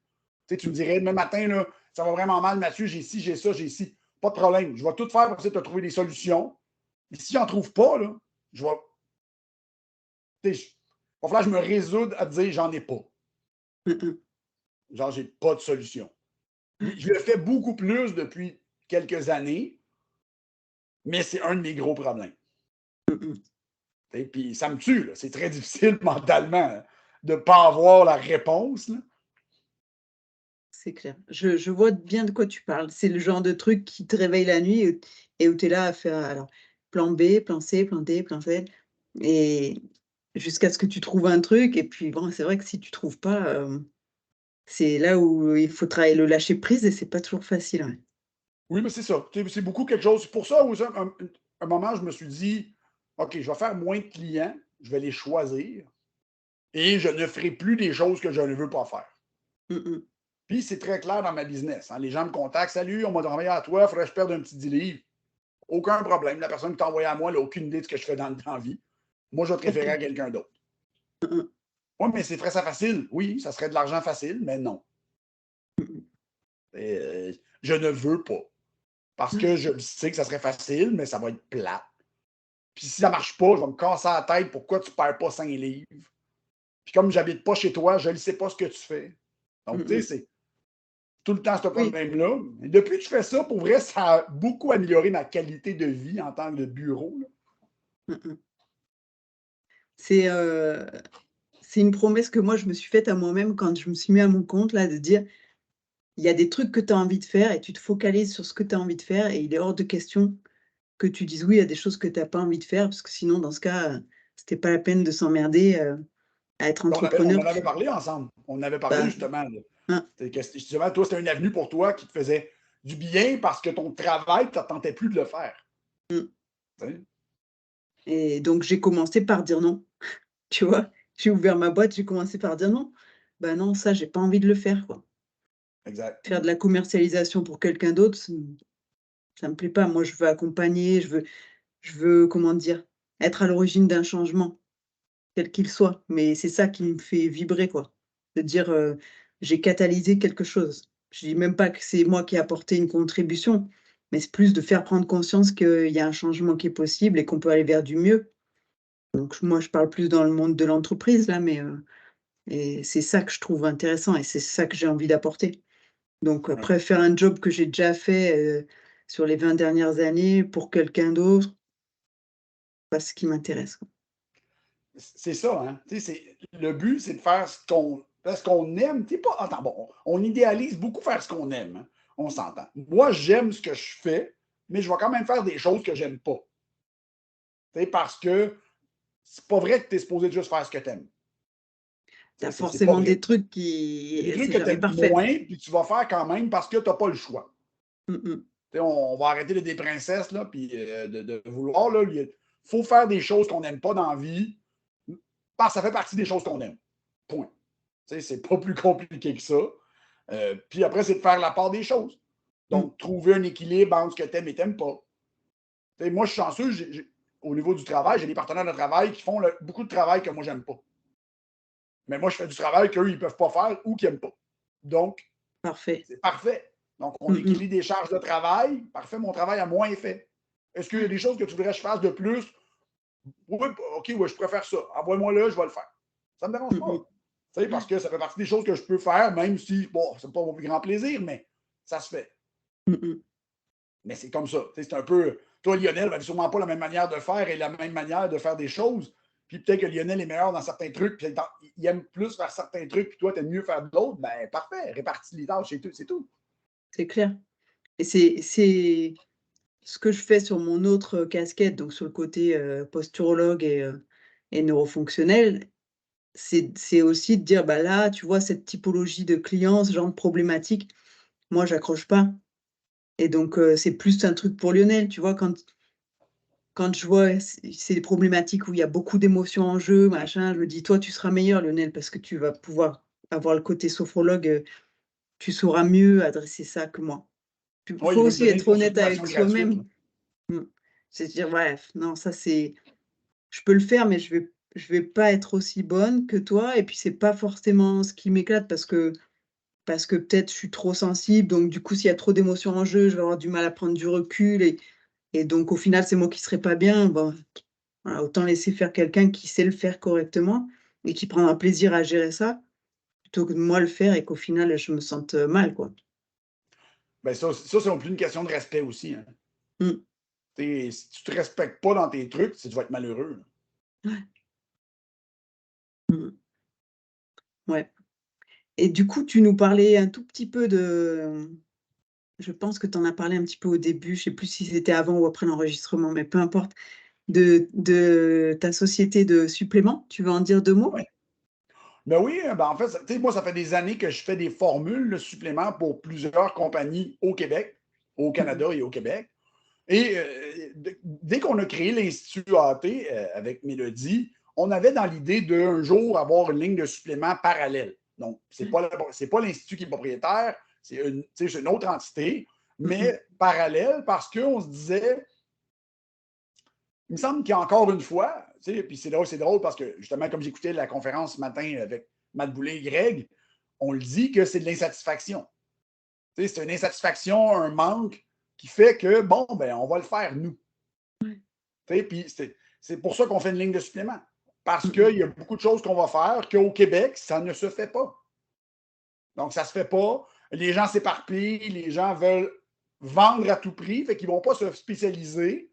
Tu me dirais, demain matin, là, ça va vraiment mal, Mathieu, j'ai ci, j'ai ça, j'ai ci. Pas de problème. Je vais tout faire pour essayer de te trouver des solutions. Et si j'en trouve pas, là, je vais. Il va falloir que je me résoudre à te dire j'en ai pas. Mmh mh. Genre, j'ai pas de solution. Puis je le fais beaucoup plus depuis quelques années, mais c'est un de mes gros problèmes. Mmh mh. Puis ça me tue, là. C'est très difficile mentalement hein, de ne pas avoir la réponse. Là. C'est clair. Je vois bien de quoi tu parles. C'est le genre de truc qui te réveille la nuit et où tu es là à faire alors plan B, plan C, plan D, plan Z et jusqu'à ce que tu trouves un truc et puis bon, c'est vrai que si tu trouves pas, c'est là où il faut travailler le lâcher prise et c'est pas toujours facile, ouais. Oui, mais c'est ça. C'est beaucoup quelque chose. C'est pour ça, aussi, un moment, je me suis dit OK, je vais faire moins de clients, je vais les choisir et je ne ferai plus des choses que je ne veux pas faire. Mmh mh. Puis c'est très clair dans ma business. Hein. Les gens me contactent Salut, on m'a envoyé à toi, il faudrait que je perde un petit 10 livres. Aucun problème. La personne qui t'a envoyé à moi, elle n'a aucune idée de ce que je fais dans la vie. Moi, je vais te référer OK. à quelqu'un d'autre. Mmh mh. Oui, mais c'est très ça facile. Oui, ça serait de l'argent facile, mais non. Mmh Je ne veux pas. Parce mh. que je sais que ça serait facile, mais ça va être plat. Puis si ça marche pas, je vais me casser la tête pourquoi tu ne perds pas 5 livres. Puis comme j'habite pas chez toi, je ne sais pas ce que tu fais. Donc, Mmh tu sais, mh. c'est tout le temps ce Oui. problème-là. Et depuis que je fais ça, pour vrai, ça a beaucoup amélioré ma qualité de vie en tant que bureau. Là. Mmh mh. C'est, heu, c'est une promesse que moi je me suis faite à moi-même quand je me suis mis à mon compte là, de dire il y a des trucs que tu as envie de faire et tu te focalises sur ce que tu as envie de faire et il est hors de question que tu dises oui à des choses que tu as pas envie de faire parce que sinon dans ce cas, c'était pas la peine de s'emmerder, à être On entrepreneur. en avait parlé ensemble. On avait parlé Bah, justement. hein, Justement, toi, c'était une avenue pour toi qui te faisait du bien parce que ton travail, tu ne tentais plus de le faire. mmh T'sais? et donc j'ai commencé par dire non, tu vois? J'ai ouvert ma boîte, j'ai commencé par dire: «Non, bah, non, ça j'ai pas envie de le faire, quoi». Exact. Faire de la commercialisation pour quelqu'un d'autre, ça me plaît pas. Moi, je veux accompagner, je veux, comment dire? Être à l'origine d'un changement, quel qu'il soit, mais c'est ça qui me fait vibrer, quoi. De dire, j'ai catalysé quelque chose. Je dis même pas que c'est moi qui ai apporté une contribution, mais c'est plus de faire prendre conscience qu'il y a un changement qui est possible et qu'on peut aller vers du mieux. Donc moi, je parle plus dans le monde de l'entreprise là, mais et c'est ça que je trouve intéressant et c'est ça que j'ai envie d'apporter. Donc Ouais. après faire un job que j'ai déjà fait, sur les 20 dernières années pour quelqu'un d'autre, pas ce qui m'intéresse, quoi. C'est ça, hein. Le but, c'est de faire ce qu'on aime. T'sais, pas, attends, bon, on idéalise beaucoup faire ce qu'on aime, hein. On s'entend. Moi, j'aime ce que je fais, mais je vais quand même faire des choses que j'aime pas. Parce que c'est pas vrai que tu es supposé juste faire ce que tu aimes. Tu as C'est pas forcément des vrai. trucs Il y a des qui trucs c'est que tu jamais aimes parfait. moins, puis tu vas faire quand même parce que tu n'as pas le choix. Mmh mh. On va arrêter d'être des princesses, là, puis de vouloir. Là, il faut faire des choses qu'on n'aime pas dans la vie, parce que ça fait partie des choses qu'on aime. Point. C'est pas plus compliqué que ça. Puis après, c'est de faire la part des choses. Mmh. Donc, trouver un équilibre entre ce que tu aimes et tu n'aimes pas. Moi, je suis chanceux, au niveau du travail, j'ai des partenaires de travail qui font beaucoup de travail que moi, j'aime pas. Mais moi, je fais du travail qu'eux, ils ne peuvent pas faire ou qu'ils n'aiment pas. Donc, Parfait. c'est parfait. Donc, on Mmh mh. équilibre des charges de travail. Parfait, mon travail a moins fait. Est-ce qu'il y a des choses que tu voudrais que je fasse de plus? Oui, OK, ouais, je préfère ça. Envoie-moi là, je vais le faire. Ça ne me dérange Mmh pas. mh. Parce que ça fait partie des choses que je peux faire, même si, bon, c'est pas mon plus grand plaisir, mais ça se fait. Mmh mh. Mais c'est comme ça. C'est un peu. Toi, Lionel n'avait sûrement pas la même manière de faire et la même manière de faire des choses. Puis peut-être que Lionel est meilleur dans certains trucs, puis il aime plus faire certains trucs, puis toi, tu aimes mieux faire d'autres. Ben, parfait. Répartis les tâches, c'est tout. C'est clair et c'est ce que je fais sur mon autre casquette, donc sur le côté, posturologue et neurofonctionnel, c'est aussi de dire: «Bah, là, tu vois, cette typologie de clients, ce genre de problématique, moi, j'accroche pas» et donc c'est plus un truc pour Lionel, tu vois? Quand je vois c'est des problématiques où il y a beaucoup d'émotions en jeu, Ouais. machin, je me dis: «Toi, tu seras meilleur Lionel parce que tu vas pouvoir avoir le côté sophrologue, tu sauras mieux adresser ça que moi». Il Ouais, il faut veut me aussi donner une être honnête consultation avec gratuite. Là. soi-même. Mmh. C'est se dire: «Ouais, non, ça c'est je peux le faire, mais je vais pas être aussi bonne que toi et puis c'est pas forcément ce qui m'éclate parce que peut-être je suis trop sensible, donc du coup, s'il y a trop d'émotions en jeu, je vais avoir du mal à prendre du recul et donc au final, c'est moi qui serai pas bien». Bon, voilà, autant laisser faire quelqu'un qui sait le faire correctement et qui prendra plaisir à gérer ça, plutôt que de moi le faire et qu'au final, je me sente, mal, quoi. Ben ça c'est plus une question de respect aussi. Hein. Mmh. Si tu ne te respectes pas dans tes trucs, tu vas être malheureux. Là. Ouais. Mmh. Ouais et du coup, tu nous parlais un tout petit peu de je pense que tu en as parlé un petit peu au début, je sais plus si c'était avant ou après l'enregistrement, mais peu importe, de ta société de suppléments. Tu veux en dire 2 mots? Ouais. Ben oui, ben en fait, moi, ça fait des années que je fais des formules de suppléments pour plusieurs compagnies au Québec, au Mmh mh. Canada et au Québec. Et dès qu'on a créé l'Institut AT avec Mélodie, on avait dans l'idée d'un jour avoir une ligne de supplément parallèle. Donc, ce n'est Ouais. pas l'Institut qui est propriétaire, c'est une autre entité, Mmh mh. mais parallèle parce qu'on se disait, il me semble qu'il y a encore une fois, puis c'est drôle parce que justement, comme j'écoutais la conférence ce matin avec Matt Boulay et Greg, on le dit que c'est de l'insatisfaction. C'est une insatisfaction, un manque qui fait que, bon, ben, on va le faire nous. Ouais. Puis c'est pour ça qu'on fait une ligne de supplément. Parce Mmh mh. qu'il y a beaucoup de choses qu'on va faire qu'au Québec, ça ne se fait pas. Donc, ça ne se fait pas. Les gens s'éparpillent, les gens veulent vendre à tout prix, fait qu'ils ne vont pas se spécialiser.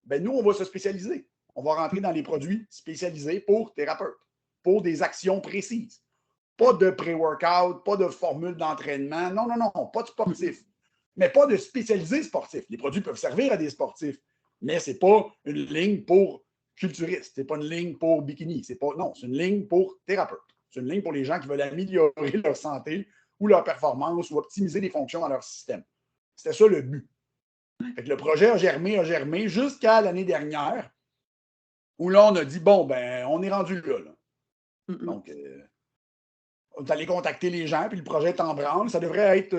Ben, nous, on va se spécialiser. On va rentrer Mmh. dans les produits spécialisés pour thérapeutes, pour des actions précises. Pas de pré-workout, pas de formule d'entraînement. Non, non, non, pas de Mmh. sportif. Mais pas de spécialisé sportif. Les produits peuvent servir à des sportifs, mais c'est pas une ligne pour culturiste. C'est pas une ligne pour bikini. C'est pas, non, c'est une ligne pour thérapeute. C'est une ligne pour les gens qui veulent améliorer leur santé ou leur performance ou optimiser des fonctions dans leur système. C'était ça le but. Fait que le projet a germé jusqu'à l'année dernière, où là, on a dit, bon, ben, on est rendu là. Mmh mh. Donc, on est allé contacter les gens, puis le projet est en branle. Ça devrait être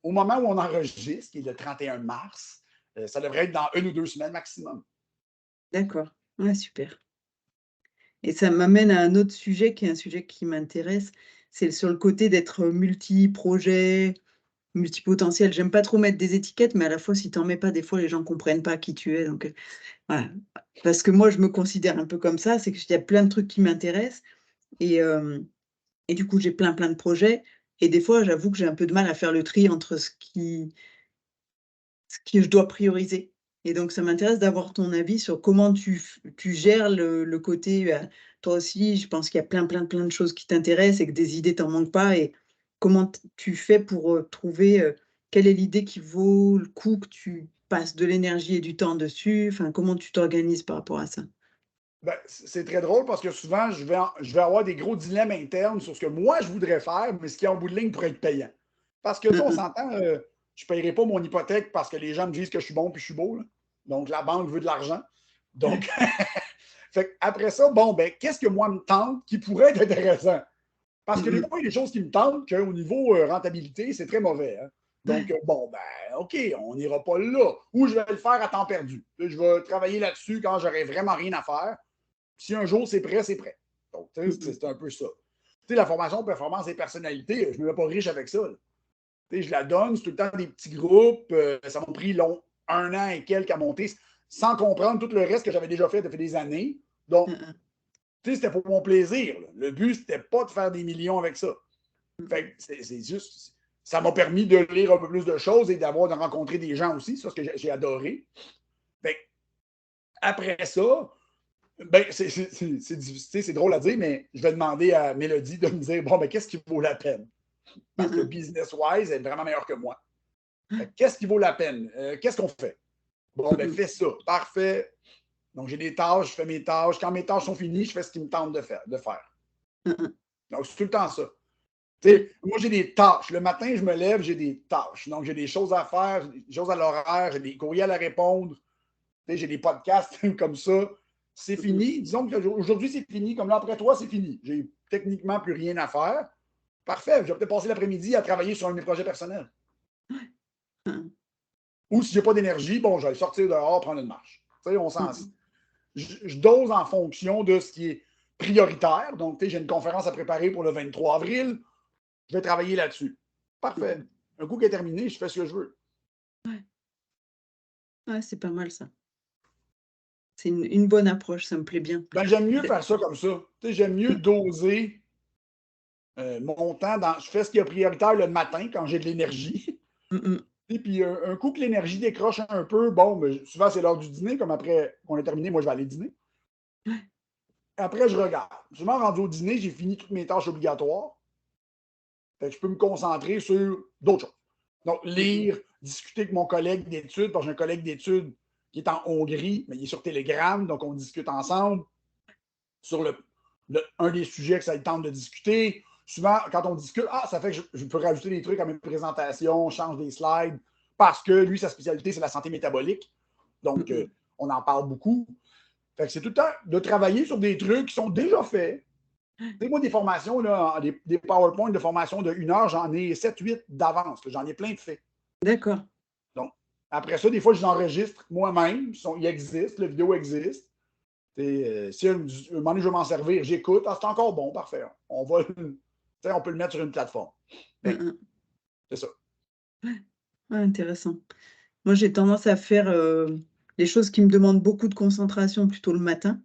au moment où on enregistre, qui est le 31 mars, ça devrait être dans 1 ou 2 semaines maximum. D'accord. Ouais, super. Et ça m'amène à un autre sujet qui est un sujet qui m'intéresse, c'est sur le côté d'être multi-projet, multipotentiel. J'aime pas trop mettre des étiquettes, mais à la fois, si tu en mets pas, des fois, les gens comprennent pas qui tu es, donc voilà. Parce que moi, je me considère un peu comme ça, c'est qu'il y a plein de trucs qui m'intéressent et et du coup, j'ai plein de projets et des fois, j'avoue que j'ai un peu de mal à faire le tri entre ce que je dois prioriser et donc ça m'intéresse d'avoir ton avis sur comment tu gères le côté, toi aussi, je pense qu'il y a plein de choses qui t'intéressent et que des idées t'en manquent pas et comment tu fais pour, trouver, quelle est l'idée qui vaut le coup que tu passes de l'énergie et du temps dessus? Enfin, comment tu t'organises par rapport à ça? Ben, c'est très drôle parce que souvent, je vais avoir des gros dilemmes internes sur ce que moi, je voudrais faire, mais ce qui, en bout de ligne, pourrait être payant. Parce que, tu sais, Mmh on mh. s'entend, je ne payerai pas mon hypothèque parce que les gens me disent que je suis bon puis je suis beau. Là. Donc, la banque veut de l'argent. Donc, fait, après ça, bon, ben, qu'est-ce que moi me tente qui pourrait être intéressant? Parce que Mmh des mh. fois, il y a des choses qui me tentent qu'au niveau rentabilité, c'est très mauvais. Hein. Donc, Ouais. bon, ben, OK, on n'ira pas là. Ou je vais le faire à temps perdu. Je vais travailler là-dessus quand j'aurai vraiment rien à faire. Si un jour c'est prêt, c'est prêt. Donc, Mmh mh. c'est un peu ça. Tu sais, la formation performance et personnalité, je ne me mets pas riche avec ça. Je la donne, c'est tout le temps des petits groupes. Ça m'a pris long, 1 an et quelques à monter, sans comprendre tout le reste que j'avais déjà fait depuis des années. Donc, Hein, hein. c'était pour mon plaisir. Là. Le but, c'était pas de faire des millions avec ça. Mmh mh. Fait que c'est juste, ça m'a permis de lire un peu plus de choses et de rencontrer des gens aussi, c'est ce que j'ai adoré. Fait que, après ça, ben, c'est drôle à dire, mais je vais demander à Mélodie de me dire, bon, ben, qu'est-ce qui vaut la peine? Mmh Parce que mh. business-wise, elle est vraiment meilleure que moi. Qu'est-ce qui vaut la peine? Qu'est-ce qu'on fait? Bon, Mmh ben, mh. fais ça. Parfait. Donc, j'ai des tâches, je fais mes tâches. Quand mes tâches sont finies, je fais ce qui me tente de faire. Mmh mh. Donc, c'est tout le temps ça. Ouais. Moi, j'ai des tâches. Le matin, je me lève, j'ai des tâches. Donc, j'ai des choses à faire, des choses à l'horaire, j'ai des courriels à répondre, j'ai des podcasts comme ça. C'est Mmh mh. fini. Disons qu'aujourd'hui, c'est fini. Comme là, après toi, c'est fini. J'ai techniquement plus rien à faire. Parfait. Je vais peut-être passer l'après-midi à travailler sur un de mes projets personnels. Ouais. Hein. Ou si j'ai pas d'énergie, bon, je vais sortir dehors, prendre une marche. On Mmh s'en. mh. Je dose en fonction de ce qui est prioritaire. Donc, j'ai une conférence à préparer pour le 23 avril. Je vais travailler là-dessus. Mmh Parfait. mh. Un coup qui est terminé, je fais ce que je veux. Ouais. Ouais, c'est pas mal ça. C'est une bonne approche, ça me plaît bien. Ben, j'aime mieux D faire ça comme ça. J'aime mieux Mmh. doser mon temps dans. Je fais ce qui est prioritaire le matin quand j'ai de l'énergie. Mmh mh. Puis un coup que l'énergie décroche un peu, bon, ben, souvent c'est l'heure du dîner, comme après qu'on est terminé, moi je vais aller dîner. Ouais. Après, je regarde. Souvent, rendu au dîner, j'ai fini toutes mes tâches obligatoires. Fait que je peux me concentrer sur d'autres choses. Donc, Mmh mh. lire, discuter avec mon collègue d'études, parce que j'ai un collègue d'études qui est en Hongrie, mais il est sur Telegram, donc on discute ensemble sur un des sujets que ça tente de discuter. Souvent, quand on discute, ça fait que je peux rajouter des trucs à mes présentations, change des slides, parce que lui, sa spécialité, c'est la santé métabolique. Mmh Donc, mh. on en parle beaucoup. Fait que c'est tout le temps de travailler sur des trucs qui sont déjà faits. Tu sais, moi, des formations, là, des PowerPoint de formation de 1 heure, j'en ai 7, 8 d'avance. J'en ai plein de faits. D'accord. Donc, après ça, des fois, je les enregistre moi-même. Ils existent, la vidéo existe. Si un moment donné, je veux m'en servir, j'écoute. C'est encore bon, parfait. On peut le mettre sur une plateforme. Mmh Mais mh. c'est ça. Ouais. Ouais, intéressant. Moi, j'ai tendance à faire, les choses qui me demandent beaucoup de concentration plutôt le matin,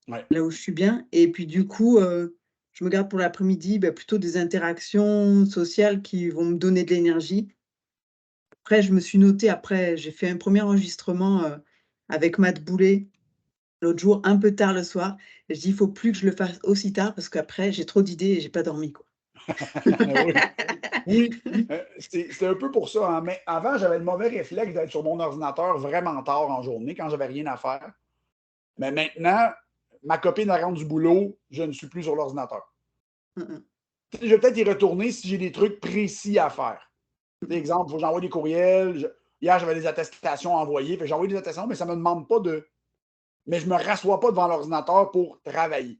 Ouais. là où je suis bien et puis du coup, je me garde pour l'après-midi, bah, plutôt des interactions sociales qui vont me donner de l'énergie. Après, je me suis notée après j'ai fait un premier enregistrement, avec Matt Boulet l'autre jour, un peu tard le soir, et je dis: «Il faut plus que je le fasse aussi tard parce qu'après j'ai trop d'idées et j'ai pas dormi, quoi». Oui, oui, c'est un peu pour ça, hein, mais avant, j'avais le mauvais réflexe d'être sur mon ordinateur vraiment tard en journée quand j'avais rien à faire. Mais maintenant, ma copine rentre du boulot, je ne suis plus sur l'ordinateur. Mmh mh. Je vais peut-être y retourner si j'ai des trucs précis à faire. Mmh mh. Exemple, il faut que j'envoie des courriels. Hier, j'avais des attestations à envoyer. J'envoie des attestations, mais ça ne me demande pas de. Mais je ne me rassois pas devant l'ordinateur pour travailler.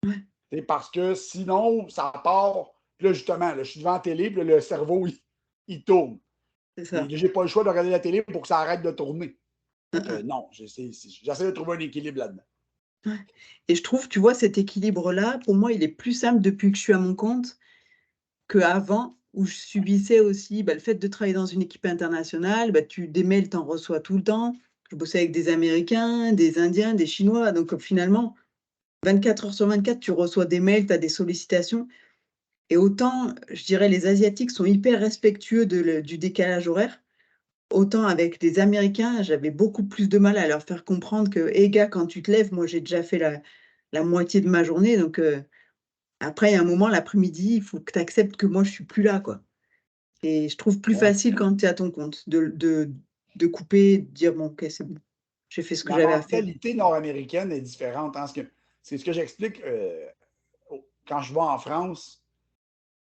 Ouais, Parce que sinon, ça part. Puis là, justement, là, je suis devant la télé, puis là, le cerveau, il tourne. c'est ça. Et j'ai pas le choix de regarder la télé pour que ça arrête de tourner. Fait Mmh que mh. non, j'essaie de trouver un équilibre là-dedans. Ouais, et je trouve, tu vois, cet équilibre-là, pour moi, il est plus simple depuis que je suis à mon compte qu'avant où je subissais aussi, bah, le fait de travailler dans une équipe internationale, bah, des mails, tu en reçois tout le temps. Je bossais avec des Américains, des Indiens, des Chinois, donc finalement, 24 heures sur 24, tu reçois des mails, tu as des sollicitations, et autant, je dirais, les Asiatiques sont hyper respectueux du décalage horaire, autant avec les Américains, j'avais beaucoup plus de mal à leur faire comprendre que: «Hé gars, quand tu te lèves, moi j'ai déjà fait la moitié de ma journée, donc après il y a un moment l'après-midi, il faut que tu acceptes que moi je suis plus là, quoi». Et je trouve plus Ouais. facile quand tu es à ton compte de couper, de dire: «Bon OK, c'est bon, j'ai fait ce que La j'avais à faire». mentalité nord-américaine est différente, hein. C'est ce que j'explique quand je vais en France.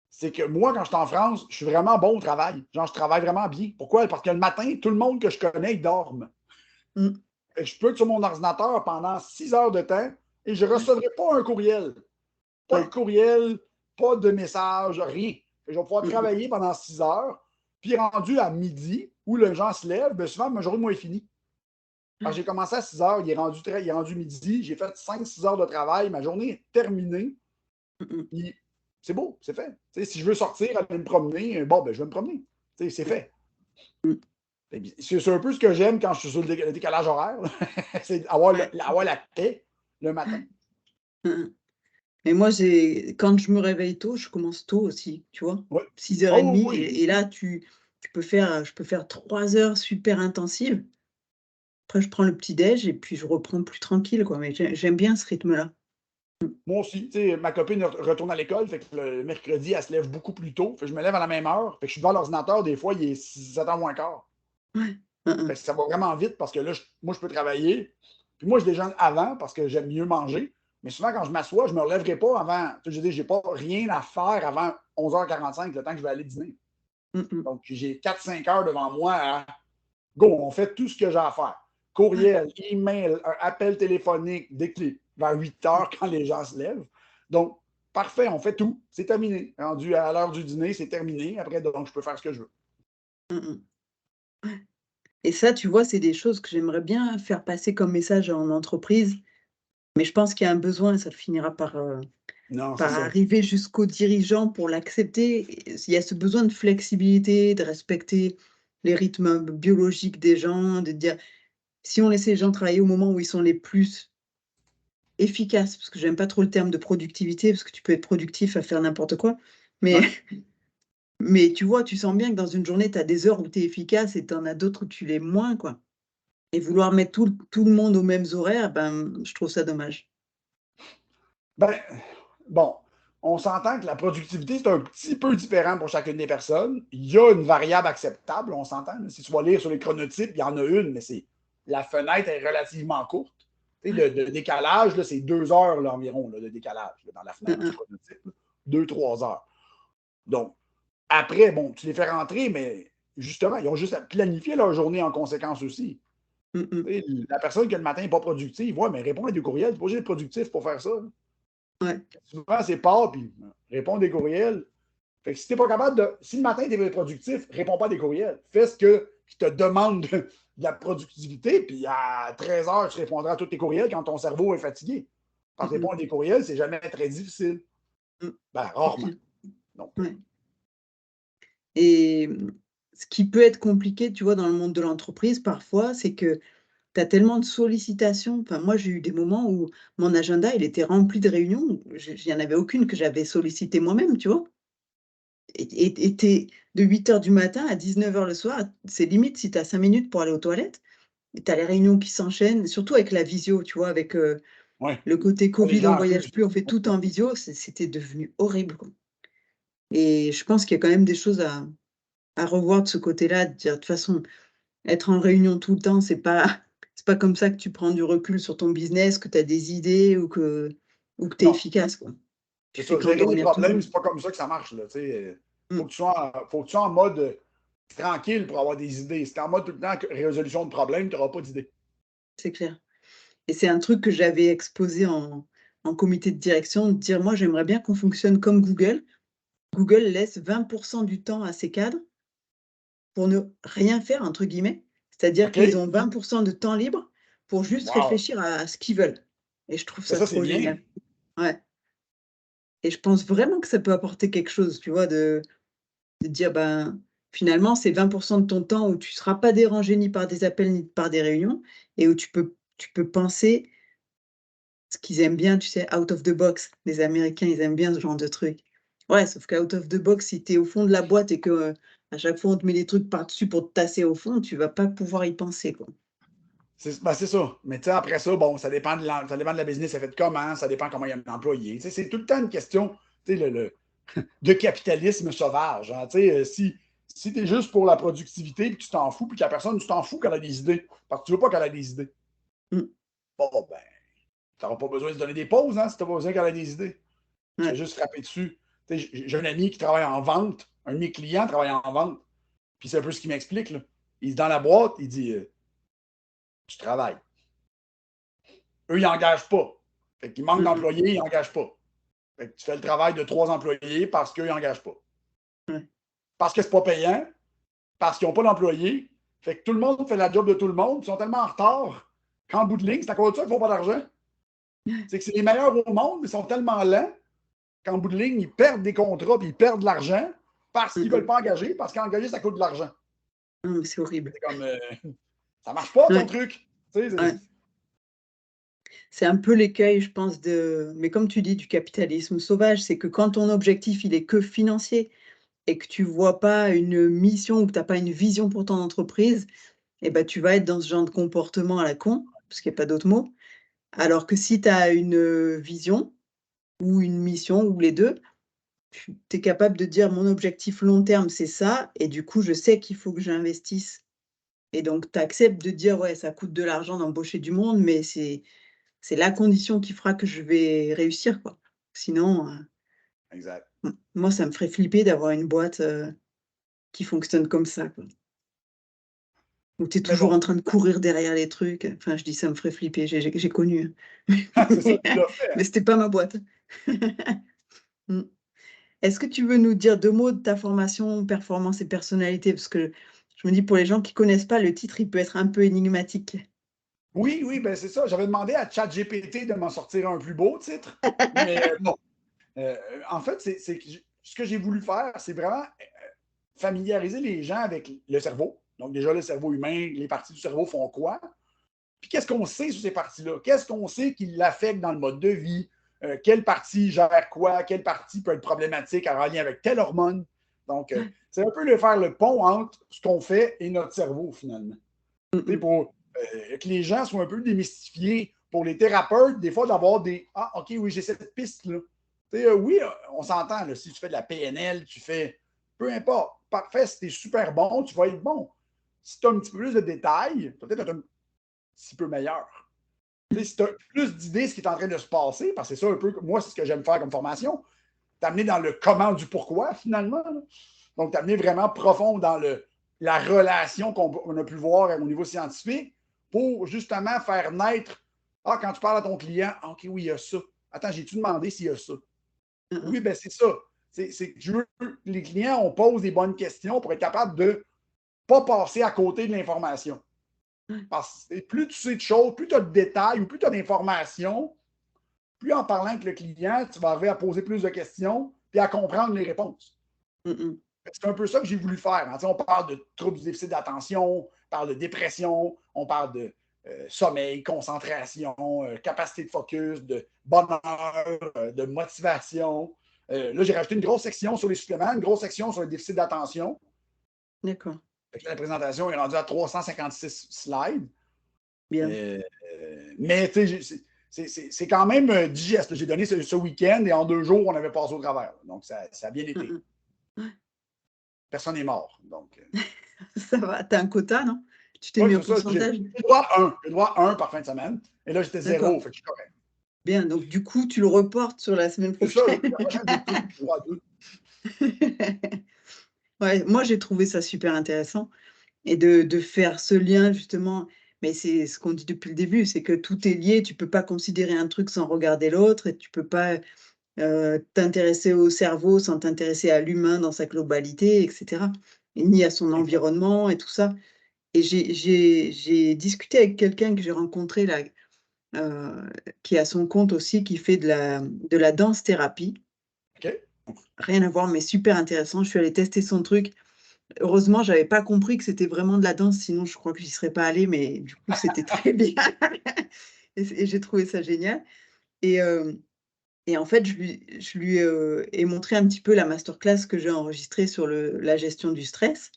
C'est que moi, quand je suis en France, je suis vraiment bon au travail. Genre, je travaille vraiment bien. Pourquoi? Parce que le matin, tout le monde que je connais, ils dorment. Mmh. Fait que je peux être sur mon ordinateur pendant 6 heures de temps et je ne Ouais, recevrai pas un courriel. Pas de ouais. courriel, pas de message, rien. Je vais pouvoir Mmh mh. travailler pendant 6 heures. Puis rendu à midi, où les gens se lèvent, bien souvent, ma journée, moi, est finie. Alors, Ouais. j'ai commencé à 6 heures, il est rendu midi, j'ai fait 5-6 heures de travail, ma journée est terminée. Mmh mh. Puis c'est beau, c'est fait. T'sais, si je veux sortir, aller me promener, bon, ben, je vais me promener. C'est fait. Mmh. C'est un peu ce que j'aime quand je suis sur le décalage horaire. C'est avoir, Ouais. avoir la paix le matin. Mmh mh. Et moi, j'ai quand je me réveille tôt, je commence tôt aussi, tu vois? Oui. Oh 6:30, oui, et là, je peux faire 3 heures super intensives. Après je prends le petit déj et puis je reprends plus tranquille, quoi, mais j'aime bien ce rythme-là. moi aussi. Ma copine retourne à l'école, fait que le mercredi, elle se lève beaucoup plus tôt. Fait que je me lève à la même heure. Fait que je suis devant l'ordinateur, des fois, il est 7h moins quart. Ouais. Hein, Fait hein. que ça va vraiment vite parce que là, moi, je peux travailler. Puis moi, je déjeune avant parce que j'aime mieux manger. Mais souvent, quand je m'assois, je ne me relèverai pas avant. Je dis, j'ai pas rien à faire avant 11h45, le temps que je vais aller dîner. Mmh mh. Donc, j'ai 4-5 heures devant moi à go, on fait tout ce que j'ai à faire. Ouais. Courriel, email, un appel téléphonique, dès que vers 8 Mmh. heures quand les gens se lèvent. Donc, parfait, on fait tout. C'est terminé. Rendu à l'heure du dîner, c'est terminé. Après, donc, je peux faire ce que je veux. Mmh mh. Et ça, tu vois, c'est des choses que j'aimerais bien faire passer comme message en entreprise, mais je pense qu'il y a un besoin, ça finira Non, c'est par ça. arriver jusqu'aux dirigeants pour l'accepter. Et il y a ce besoin de flexibilité, de respecter les rythmes biologiques des gens, de dire si on laissait les gens travailler au moment où ils sont les plus efficaces, parce que j'aime pas trop le terme de productivité, parce que tu peux être productif à faire n'importe quoi, mais Ouais. mais tu vois, tu sens bien que dans une journée, tu as des heures où tu es efficace et tu en as d'autres où tu l'es moins, quoi. Et vouloir mettre tout le monde aux mêmes horaires, ben, je trouve ça dommage. Ben, bon, on s'entend que la productivité, c'est un petit peu différent pour chacune des personnes. Il y a une variable acceptable, on s'entend. Si tu vas lire sur les chronotypes, il y en a une, mais la fenêtre est relativement courte. De décalage, c'est 2 heures là, environ là, de décalage là, dans la Hein, fenêtre du hein. chronotype. 2-3 heures. Donc, après, bon, tu les fais rentrer, mais justement, ils ont juste à planifier leur journée en conséquence aussi. Mmh mh. La personne qui le matin n'est pas productive, ouais, mais répond à des courriels, tu n'es pas obligé d'être productif pour faire ça. Ouais. Souvent, c'est pas, puis réponds des courriels. Fait que si t'es pas capable de. Si le matin, tu es productif, réponds pas à des courriels. Fais ce qui te demande de la productivité, puis à 13 heures, tu répondras à tous tes courriels quand ton cerveau est fatigué. Parce Mmh que mh. répondre à des courriels, c'est jamais très difficile. Mmh. Ben, C'est rarement. clair. Donc, Ouais. Et ce qui peut être compliqué, tu vois, dans le monde de l'entreprise parfois, c'est que tu as tellement de sollicitations. Enfin, moi, j'ai eu des moments où mon agenda, il était rempli de réunions, où il y en avait aucune que j'avais sollicitée moi-même, tu vois? Tu de 8 heures du matin à 19 heures le soir, c'est limite si tu as 5 minutes pour aller aux toilettes. Et tu as les réunions qui s'enchaînent, surtout avec la visio, tu vois? Avec, Ouais. le côté Les covid, on gens voyage abusent. plus, on fait tout en visio, c'était devenu horrible, quoi. Et je pense qu'il y a quand même des choses à revoir de ce côté-là, de dire de toute façon, être en réunion tout le temps, c'est pas comme ça que tu prends du recul sur ton business, que tu as des idées ou que tu es Non, efficace, quoi. Tu c'est fais ça. Gérer les qu'endormir tout le problèmes, monde. c'est pas comme ça que ça marche, là, tu sais. Mmh, Faut que tu sois en mode tranquille pour avoir des idées. Si tu es en mode tout le temps résolution de problèmes, tu n'auras pas d'idées. c'est clair. Et c'est un truc que j'avais exposé en comité de direction, de dire: «Moi, j'aimerais bien qu'on fonctionne comme Google». Google laisse 20 du temps à ses cadres pour ne rien faire, entre guillemets. C'est-à-dire qu'ils OK? ont 20 de temps libre pour juste Wow! réfléchir à ce qu'ils veulent et je trouve Ben ça ça, c'est trop bien. génial. Ouais, et je pense vraiment que ça peut apporter quelque chose, tu vois? De dire, ben, finalement, c'est 20 de ton temps où tu seras pas dérangé ni par des appels, ni par des réunions et où tu peux penser ce qu'ils aiment bien, tu sais, out of the box. Les Américains, ils aiment bien ce genre de truc. Ouais, sauf qu'out of the box, si tu es au fond de la boîte et que, à chaque fois on te met des trucs par-dessus pour te tasser au fond, tu vas pas pouvoir y penser, quoi. C'est ça. Mais tu sais, après ça, bon, ça dépend de la business, ça fait comment, ça dépend comment il y a un employé. Tu sais, c'est tout le temps une question, tu sais, de capitalisme sauvage, hein. Tu sais, si tu es juste pour la productivité, puis tu t'en fous, puis que la personne, tu t'en fous qu'elle a des idées, parce que tu veux pas qu'elle ait des idées. Mmh, Bon, ben, tu n'auras pas besoin de se donner des pauses, hein, si tu n'as pas besoin qu'elle ait des idées. Tu fais ouais. juste frapper dessus. Tu sais, j'ai un ami qui travaille en vente, un de mes clients travaille en vente, puis c'est un peu ce qu'il m'explique, là. Il est dans la boîte, il dit tu travailles. Eux, ils n'engagent pas. Fait qu'il manque Mmh mh. d'employés, ils n'engagent pas. Fait que tu fais le travail de 3 employés parce qu'eux, ils n'engagent pas. Ouais. Parce que c'est pas payant, parce qu'ils n'ont pas d'employés. Fait que tout le monde fait la job de tout le monde, ils sont tellement en retard qu'en bout de ligne, c'est à cause de ça qu'ils ne font pas d'argent. C'est que c'est les meilleurs au monde, mais ils sont tellement lents qu'en bout de ligne, ils perdent des contrats puis ils perdent de l'argent parce qu'ils Mmh ne veulent mh. pas engager, parce qu'engager, ça coûte de l'argent. Non, mais c'est horrible. C'est comme ça marche pas ton Ouais, truc. Tu sais, ouais. C'est un peu l'écueil, je pense, mais comme tu dis, du capitalisme sauvage, c'est que quand ton objectif, il est que financier et que tu vois pas une mission ou que tu as pas une vision pour ton entreprise, et bah, tu vas être dans ce genre de comportement à la con, parce qu'il y a pas d'autre mot. Alors que si tu as une, vision ou une mission ou les 2, tu es capable de dire: «Mon objectif long terme, c'est ça et du coup, je sais qu'il faut que j'investisse» et donc tu acceptes de dire: «Ouais, ça coûte de l'argent d'embaucher du monde, mais c'est la condition qui fera que je vais réussir, quoi». Sinon, exact. moi, ça me ferait flipper d'avoir une boîte, qui fonctionne comme ça, quoi. Où tu es Mais toujours bon, en train de courir derrière les trucs, enfin, je dis ça me ferait flipper, j'ai connu, hein. c'est ça, tu l'as fait. Mais Hein? c'était pas ma boîte. Mmh. Est-ce que tu veux nous dire 2 mots de ta formation performance et personnalité? Parce que je me dis pour les gens qui connaissent pas, le titre, il peut être un peu énigmatique. Oui, oui, ben c'est ça. J'avais demandé à ChatGPT de m'en sortir un plus beau titre. Mais bon, euh, en fait, ce que j'ai voulu faire, c'est vraiment familiariser les gens avec le cerveau. Donc, déjà, le cerveau humain, les parties du cerveau font quoi? Puis, qu'est-ce qu'on sait sur ces parties-là? Qu'est-ce qu'on sait qui l'affecte dans le mode de vie? Quelle partie gère quoi? Quelle partie peut être problématique en lien avec telle hormone? Donc, c'est un peu de faire le pont entre ce qu'on fait et notre cerveau, finalement. Mmh mh. Pour que les gens soient un peu démystifiés. Pour les thérapeutes, des fois, d'avoir des ah, OK, oui, j'ai cette piste-là. Oui, on s'entend, là, si tu fais de la PNL, tu fais peu importe. Parfait, si tu es super bon, tu vas être bon. Si tu as un petit peu plus de détails, peut-être être un petit peu meilleur. Si tu as plus d'idées de ce qui est en train de se passer, parce que c'est ça un peu, moi, c'est ce que j'aime faire comme formation, t'amener dans le comment du pourquoi, finalement. Là. Donc, t'amener vraiment profond dans la relation qu'on a pu voir au niveau scientifique pour justement faire naître ah, quand tu parles à ton client, ah, OK, oui, il y a ça. Attends, j'ai-tu demandé s'il y a ça? Mmh Oui, mh. ben c'est ça. Je veux que les clients, on pose des bonnes questions pour être capable de ne pas passer à côté de l'information. Parce que plus tu sais de choses, plus tu as de détails ou plus tu as d'informations, plus en parlant avec le client, tu vas arriver à poser plus de questions puis à comprendre les réponses. Mmh mh. C'est un peu ça que j'ai voulu faire. Hein. On parle de troubles du déficit d'attention, on parle de dépression, on parle de sommeil, concentration, capacité de focus, de bonheur, de motivation. Là, j'ai rajouté une grosse section sur les suppléments, une grosse section sur le déficit d'attention. D'accord. La présentation est rendue à 356 slides. bien. Mais tu sais, c'est quand même digeste. J'ai donné ce week-end et en 2 jours, on avait passé au travers. Donc, ça a bien été. Mmh mh. Ouais, Personne n'est mort. Donc, ça va. Tu as un quota, non? Tu t'es oui, mis au c'est ça. J'ai pourcentage? droit à un. J'ai droit à un par fin de semaine. Et là, j'étais D'accord, zéro. Fait que je suis correct. bien, donc du coup, tu le reportes sur la semaine C'est ça. prochaine. La prochaine, j'ai plus. J'ai droit à deux. Ouais, moi, j'ai trouvé ça super intéressant et de faire ce lien justement, mais c'est ce qu'on dit depuis le début, c'est que tout est lié. Tu peux pas considérer un truc sans regarder l'autre et tu peux pas, t'intéresser au cerveau sans t'intéresser à l'humain dans sa globalité et cetera et ni à son Exact. environnement et tout ça et j'ai discuté avec quelqu'un que j'ai rencontré là, heu, qui a son compte aussi, qui fait de la danse-thérapie. OK. Rien à voir, mais super intéressant. Je suis allée tester son truc. Heureusement, j'avais pas compris que c'était vraiment de la danse, sinon je crois que j'y serais pas allée, mais du coup, c'était très bien et j'ai trouvé ça génial et en fait, je lui ai montré un petit peu la masterclass que j'ai enregistrée sur la gestion du stress,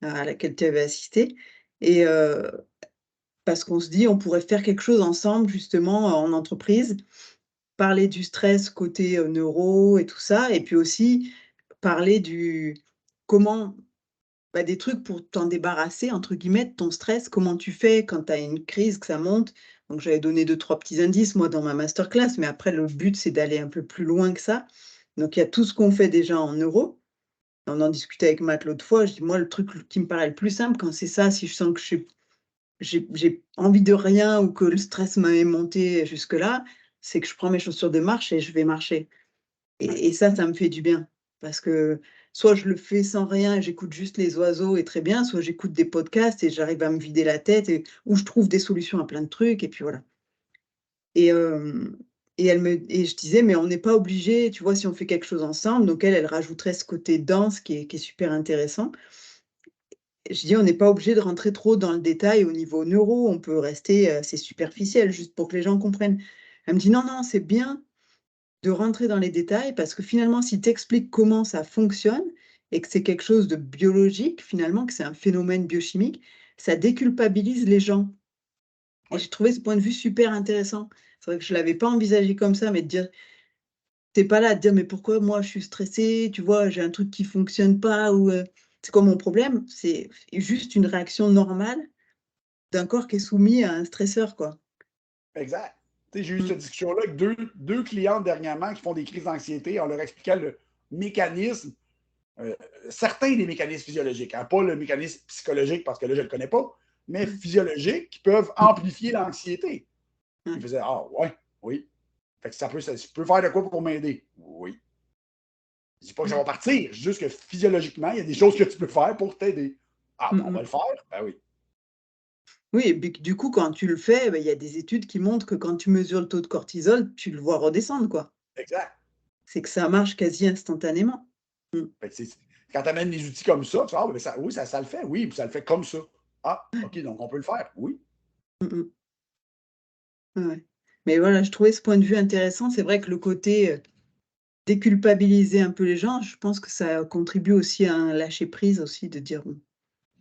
à laquelle tu avais assisté et parce qu'on se dit: «On pourrait faire quelque chose ensemble justement en entreprise». Parler du stress côté, neuro et tout ça et puis aussi parler du comment bah, des trucs pour «t'en débarrasser» entre guillemets de ton stress. Comment tu fais quand tu as une crise, que ça monte? Donc j'avais donné deux trois petits indices moi dans ma masterclass, mais après le but c'est d'aller un peu plus loin que ça. Donc il y a tout ce qu'on fait déjà en neuro. On en discutait avec Matt l'autre fois, je dis: «Moi le truc qui me paraît le plus simple quand c'est ça, si je sens que j'ai envie de rien ou que le stress m'avait monté jusque-là, c'est que je prends mes chaussures de marche et je vais marcher». Ouais. Ça me fait du bien parce que soit je le fais sans rien et j'écoute juste les oiseaux et très bien, soit j'écoute des podcasts et j'arrive à me vider la tête et où je trouve des solutions à plein de trucs et puis voilà et hem et je disais: «Mais on n'est pas obligé, tu vois, si on fait quelque chose ensemble», donc elle rajouterait ce côté danse qui est super intéressant. Je dis: «On n'est pas obligé de rentrer trop dans le détail au niveau neuro, on peut rester, assez superficiel juste pour que les gens comprennent». Elle me dit: «Non, non, c'est bien de rentrer dans les détails parce que finalement, si tu expliques comment ça fonctionne et que c'est quelque chose de biologique finalement, que c'est un phénomène biochimique, ça déculpabilise les gens» et Oui. j'ai trouvé ce point de vue super intéressant. C'est vrai que je l'avais pas envisagé comme ça, mais de dire tu pas là à te dire: «Mais pourquoi moi je suis stressé?» Tu vois? «J'ai un truc qui fonctionne pas» ou «C'est quoi mon problème?» C'est juste une réaction normale d'un corps qui est soumis à un stresseur, quoi. Exact. Tu sais, j'ai eu Mmh. cette discussion-là avec deux clients dernièrement qui font des crises d'anxiété en leur expliquant le mécanisme, euh, certains des mécanismes physiologiques, hein, pas le mécanisme psychologique parce que là, je ne le connais pas, mais Ouais. physiologiques qui peuvent Mmh. amplifier l'anxiété. Ils Ouais. faisaient ah, ouais, oui. Fait que ça peut faire de quoi pour m'aider? Oui. Je dis pas que ça va partir, je dis juste que physiologiquement, il y a des choses que tu peux faire pour t'aider. Ah, ben, Mmh on va mh. le faire? Ben oui. Oui et puis que du coup, quand tu le fais, bah, il y a des études qui montrent que quand tu mesures le taux de cortisol, tu le vois redescendre, quoi. Exact. C'est que ça marche quasi instantanément. Mmh. Fait que, quand tu amènes des outils comme ça, tu fais, ah, ben, oui, ça le fait. Oui, puis ça le fait comme ça. Ah, OK, donc on peut le faire. Oui. Mmh mh. Ouais, ouais. Mais voilà, je trouvais ce point de vue intéressant. C'est vrai que le côté, déculpabiliser un peu les gens, je pense que ça contribue aussi à un lâcher prise aussi de dire: «Bon,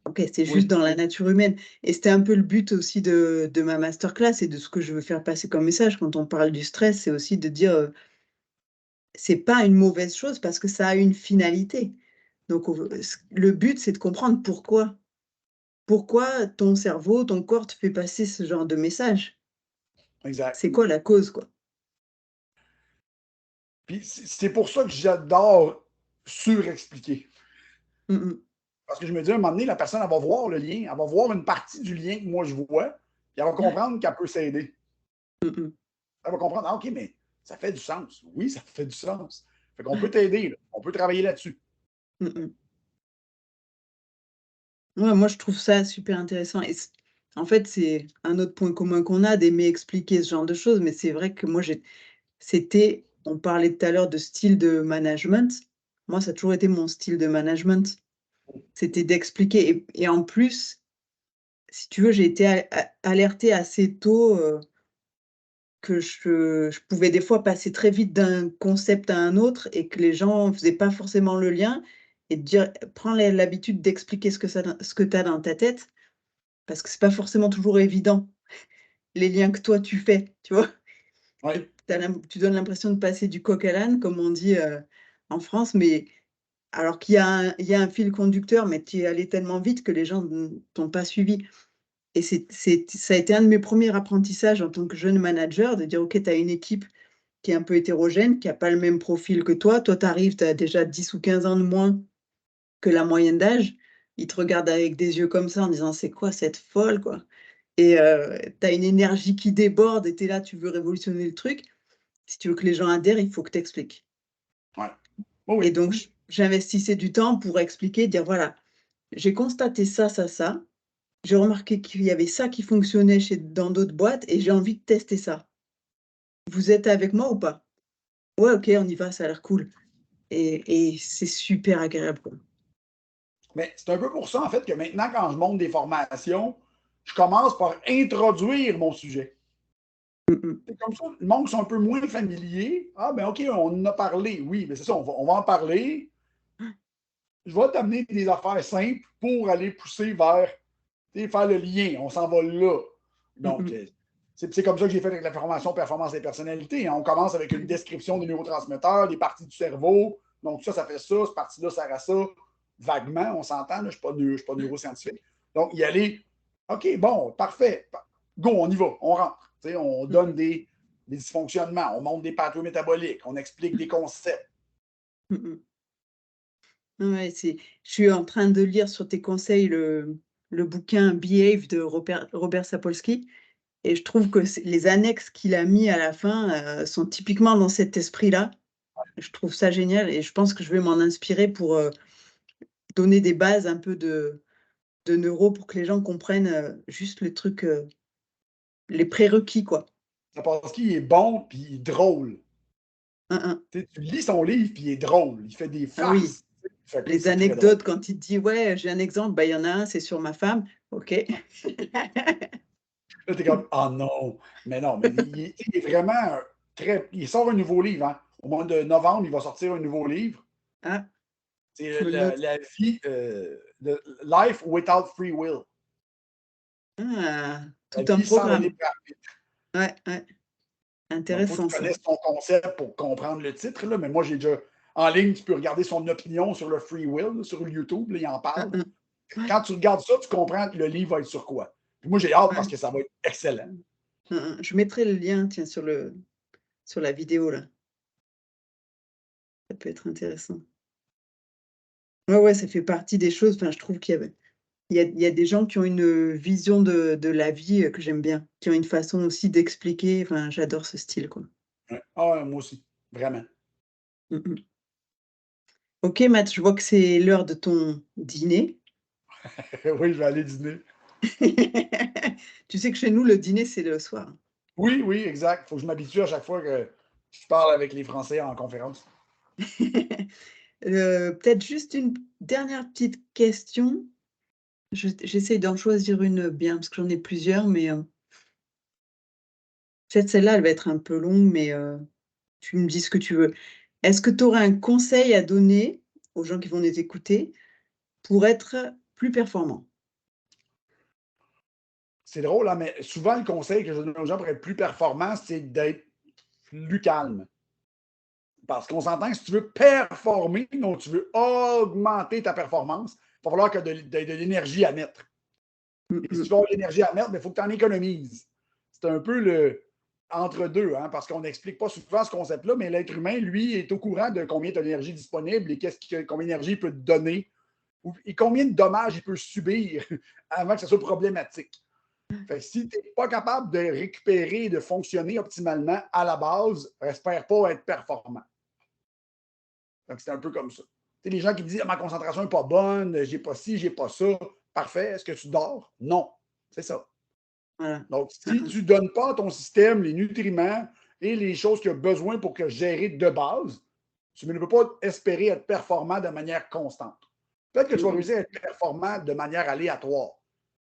OK, c'est juste Oui. dans la nature humaine» et c'était un peu le but aussi de ma masterclass et de ce que je veux faire passer comme message quand on parle du stress, c'est aussi de dire, c'est pas une mauvaise chose parce que ça a une finalité. Donc on veut le but, c'est de comprendre pourquoi. Pourquoi ton cerveau, ton corps te fait passer ce genre de message? Exact. C'est quoi la cause, quoi? Puis c'est pour ça que j'adore surexpliquer. Mmh mh. Parce que je me dis, à un moment donné, la personne, elle va voir le lien, elle va voir une partie du lien que moi je vois, puis elle va Ouais. comprendre qu'elle peut s'aider. Mmh mh. Elle va comprendre, ah, OK, mais ça fait du sens. Oui, ça fait du sens. Fait qu'on peut t'aider, là. On peut travailler là-dessus. Mmh mh. Ouais, moi je trouve ça super intéressant et en fait, c'est un autre point commun qu'on a d'aimer expliquer ce genre de choses, mais c'est vrai que moi on parlait tout à l'heure de style de management. Moi, ça a toujours été mon style de management. C'était d'expliquer et en plus, si tu veux, j'ai été alertée assez tôt, que je pouvais des fois passer très vite d'un concept à un autre et que les gens ne faisaient pas forcément le lien et de dire: «Prends l'habitude d'expliquer ce que tu as dans ta tête», parce que c'est pas forcément toujours évident. les liens que toi tu fais, tu vois? Ouais, Et tu donnes l'impression de passer du coq à l'âne, comme on dit, en France, mais alors qu'il y a un fil conducteur, mais tu es allé tellement vite que les gens t'ont pas suivi. Et ça a été un de mes premiers apprentissages en tant que jeune manager, de dire: «OK, tu as une équipe qui est un peu hétérogène, qui a pas le même profil que toi. Toi, tu arrives, tu as déjà 10 ou 15 ans de moins que la moyenne d'âge». Ils te regardent avec des yeux comme ça en disant: «C'est quoi cette folle, quoi?» Et tu as une énergie qui déborde et tu es là, tu veux révolutionner le truc. Si tu veux que les gens adhèrent, il faut que tu expliques. ouais. Oui, Et oui. donc j'investissais du temps pour expliquer, dire: «Voilà, j'ai constaté ça, ça, ça. J'ai remarqué qu'il y avait ça qui fonctionnait dans d'autres boîtes et j'ai envie de tester ça. Vous êtes avec moi ou pas? Ouais, OK, on y va, ça a l'air cool». Et c'est super agréable, quoi. Mais c'est un peu pour ça, en fait, que maintenant, quand je monte des formations, je commence par introduire mon sujet. Mmh mh. C'est comme ça, le monde qui sont un peu moins familiers. Ah, ben OK, on en a parlé. Oui, mais c'est ça, on va en parler. Je vais t'amener des affaires simples pour aller pousser vers, faire le lien. On s'en va là. Mmh Donc, mh. c'est comme ça que j'ai fait avec la formation performance des personnalités, hein. On commence avec une description des neurotransmetteurs, des parties du cerveau. Donc, ça fait ça. Cette partie-là sert à ça. Vaguement, on s'entend. Je ne suis pas neuroscientifique. Donc, y aller. OK, bon, parfait. Go, on y va. On rentre. On Mmh donne mh. des dysfonctionnements. On montre des pathways métaboliques. On explique des concepts. Mmh mh. Ouais, je suis en train de lire sur tes conseils le bouquin Behave de Robert Sapolsky et je trouve que les annexes qu'il a mis à la fin, sont typiquement dans cet esprit-là. Je trouve ça génial et je pense que je vais m'en inspirer pour, donner des bases un peu de neuro pour que les gens comprennent, juste le truc, les prérequis, quoi. Sapolsky est bon puis il est drôle. Hein, hein. Tu lis son livre puis il est drôle. Il fait des Ah oui, farces. Fait que les c'est très drôle. anecdotes quand il te dit: «Ouais, j'ai un exemple», bah, il y en a un, c'est sur ma femme. OK. Là, t'es comme, ah non. Mais non, mais il est vraiment très. Il sort un nouveau livre, hein. Au mois de novembre, il va sortir un nouveau livre. Ah, je C'est me le note. la vie, de Life Without Free Will. Ah, La tout un vie sans le libre programme. arbitre. Ouais, ouais, Donc, il faut que intéressant tu ça. connaisses ton concept pour comprendre le titre, là. Mais moi, j'ai déjà. En ligne, tu peux regarder son opinion sur le free will, là, sur YouTube, là, il en Hein, parle. hein. Ouais, Quand tu regardes ça, tu comprends que le livre va être sur quoi. Puis moi, j'ai hâte parce ouais. que ça va être excellent. Hein, hein. Je mettrai le lien, tiens, sur la vidéo là. Ça peut être intéressant. Ouais, ouais, ça fait partie des choses, enfin, je trouve qu'il y a des gens qui ont une vision de la vie, que j'aime bien, qui ont une façon aussi d'expliquer, enfin, j'adore ce style, quoi. Ouais. Ah, moi aussi. Vraiment. Mmh mh. OK Matt, je vois que c'est l'heure de ton dîner. Oui, je vais aller dîner. Tu sais que chez nous, le dîner, c'est le soir. Oui, oui, exact. Faut que je m'habitue à chaque fois que je parle avec les Français en conférence. Peut-être juste une dernière petite question. J'essaye d'en choisir une bien, parce que j'en ai plusieurs, mais, peut-être celle-là, elle va être un peu longue, mais, tu me dis ce que tu veux. Est-ce que tu aurais un conseil à donner aux gens qui vont nous écouter pour être plus performants? C'est drôle, hein, mais souvent, le conseil que je donne aux gens pour être plus performants, c'est d'être plus calme. Parce qu'on s'entend que si tu veux performer, donc tu veux augmenter ta performance, il va falloir que de l'énergie à mettre. Mmh Et si mh. tu veux avoir de l'énergie à mettre, il faut que tu en économises. C'est un peu le entre-deux, hein, parce qu'on n'explique pas souvent ce concept-là, mais l'être humain, lui, est au courant de combien tu as d'énergie disponible et combien d'énergie il peut te donner et combien de dommages il peut subir avant que ce soit problématique. Fait que si tu n'es pas capable de récupérer et de fonctionner optimalement à la base, espère pas être performant. Donc, c'est un peu comme ça. Tu sais, les gens qui me disent: ah, ma concentration n'est pas bonne, j'ai pas ci, j'ai pas ça. Parfait. Est-ce que tu dors? Non. C'est ça. Voilà. Donc, Hein, si hein. tu ne donnes pas à ton système les nutriments et les choses qu'il a besoin pour que gérer de base, tu ne peux pas espérer être performant de manière constante. Peut-être que tu Mmh vas mh. réussir à être performant de manière aléatoire.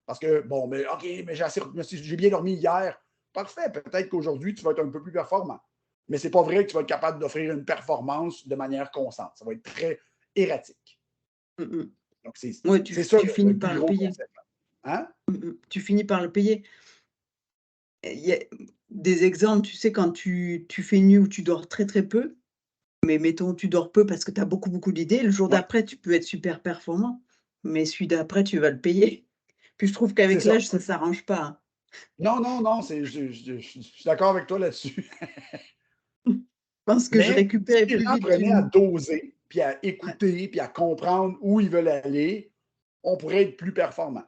Parce que, bon, mais OK, mais j'ai bien dormi hier. Parfait. Peut-être qu'aujourd'hui, tu vas être un peu plus performant. Mais ce n'est pas vrai que tu vas être capable d'offrir une performance de manière constante. Ça va être très erratique. Mmh mh. Donc, c'est Ouais, c'est ça tu le finis par le gros payer. concept. Hein? Mmh mh. Tu finis par le payer. Il y a des exemples, tu sais, quand tu fais une nuit où tu dors très, très peu, mais mettons, tu dors peu parce que tu as beaucoup, beaucoup d'idées, le jour Ouais, d'après, tu peux être super performant, mais celui d'après, tu vas le payer. Puis je trouve c'est qu'avec ça. l'âge, ça s'arrange pas, hein. Non, non, non, je suis d'accord avec toi là-dessus. Je pense que je Mais si récupérais les plus gens vite prenaient à d'une doser, puis à ouais. écouter, puis à comprendre où ils veulent aller, on pourrait être plus performant.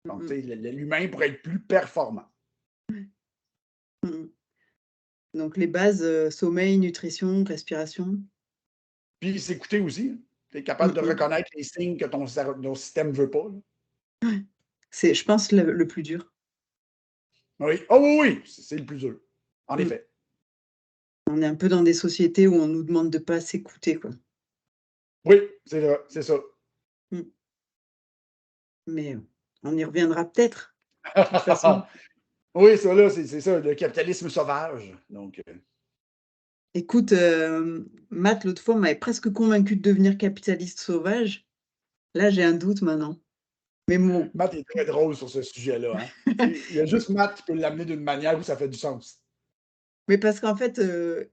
Mmh Donc, mh. tu sais, l'humain pourrait être plus performant. Mmh. Donc les bases, sommeil, nutrition, respiration. Puis s'écouter aussi, hein. Tu es capable Mmh de mh. reconnaître les signes que ton système ne veut pas, là. Ouais. C'est je pense le plus dur. Oui. Oh oui, oui, c'est le plus dur. En Mmh. effet. On est un peu dans des sociétés où on nous demande de pas s'écouter, quoi. Oui, c'est vrai, c'est ça. Mmh. Mais, on y reviendra peut-être, de toute façon. Oui, ça là, c'est ça, le capitalisme sauvage. Donc, Écoute, Matt, l'autre fois, m'avait presque convaincu de devenir capitaliste sauvage. Là, j'ai un doute maintenant. Mais bon. Matt est très drôle sur ce sujet-là, hein. Tu sais, il y a juste Matt qui peut l'amener d'une manière où ça fait du sens. Mais parce qu'en fait,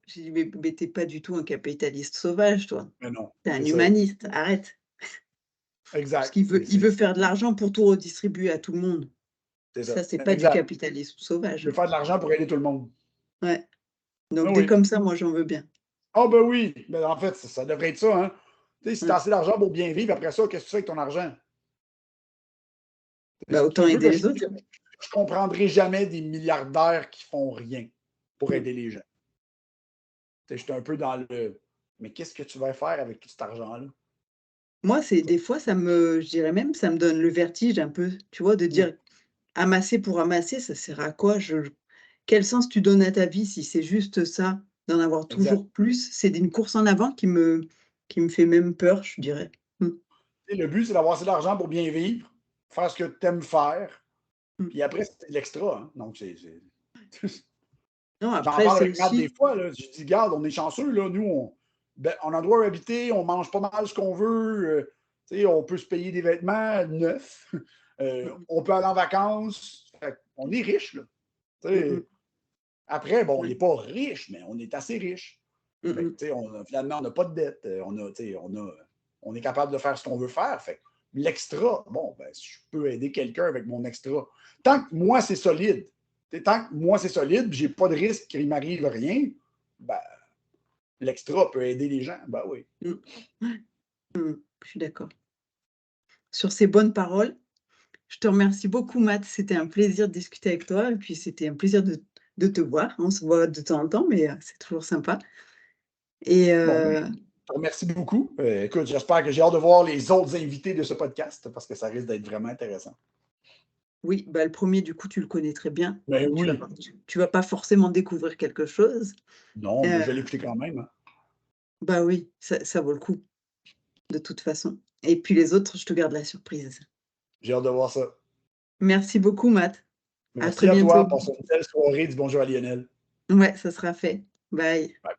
j'ai dit: «Mais tu pas du tout un capitaliste sauvage, toi. Mais non, Tu es un c'est ça. humaniste, arrête». Parce Exact. qu'il veut il veut faire de l'argent pour tout redistribuer à tout le monde. C'est ça. Ça, c'est pas du Exact. capitalisme Il sauvage, veut hein. faire de l'argent pour aider tout le monde. Ouais. Ah Donc des oui. comme ça, moi, j'en veux bien. Ah ben oui! Ben, en fait, ça devrait être ça, hein. Tu sais, si tu as Ouais. assez d'argent pour bien vivre, après ça, qu'est-ce que tu fais avec ton argent? Bah, C'est autant un peu aider que les autres. je comprendrai jamais des milliardaires qui font rien pour Mmh. aider les gens. Tu sais, j'étais un peu dans le: «Mais qu'est-ce que tu vas faire avec tout cet argent-là?» Moi, c'est des fois, je dirais même, ça me donne le vertige un peu, tu vois? De Mmh, dire: «Amasser pour amasser, ça sert à quoi?» Quel sens tu donnes à ta vie si c'est juste ça, d'en avoir exact. toujours plus? C'est une course en avant qui me fait même peur, je dirais. Mmh. Tu sais, le but, c'est d'avoir assez d'argent pour bien vivre, faire ce que tu aimes faire, Mmh. puis après, c'est de l'extra, hein. Donc Non, j'en après, parle c'est avec Matt des aussi fois, là. Je dis: «Regarde, on est chanceux, là. Nous, on a le droit d'habiter, on mange pas mal ce qu'on veut, tu sais, on peut se payer des vêtements neufs, mmh on peut aller en vacances». Fait on est riche, là. Tu mh, mmh sais, après, bon, on ouais. n'est pas riche, mais on est assez riche. Mmh Fait que, mh. tu sais, finalement, on n'a pas de dette. Tu sais, on est capable de faire ce qu'on veut faire. Fait que l'extra, bon, ben, si je peux aider quelqu'un avec mon extra. Tant que moi, c'est solide. Tu sais, tant que moi, c'est solide, j'ai pas de risque qu'il m'arrive rien, ben, l'extra peut aider les gens. Ben oui. Mmh. Ouais. Mmh. Je suis d'accord. Sur ces bonnes paroles, je te remercie beaucoup, Matt. C'était un plaisir de discuter avec toi et puis c'était un plaisir de te voir. On se voit de temps en temps, mais c'est toujours sympa et Bon, ben, je te remercie beaucoup. Écoute, j'espère que j'ai hâte de voir les autres invités de ce podcast parce que ça risque d'être vraiment intéressant. oui, bah, le premier du coup, tu le connais très bien, Ben donc tu vas oui. voir tu vas pas forcément découvrir quelque chose. Non, mais Heu, je vais l'écouter quand même, hein. bah, oui, ça vaut le coup, de toute façon et puis les autres, je te garde la surprise. J'ai hâte de voir ça. Merci beaucoup, Matt. À très Merci à toi. bientôt. Passe une belle soirée. Dis bonjour à Lionel. Ouais, ça sera fait. Bye. Bye.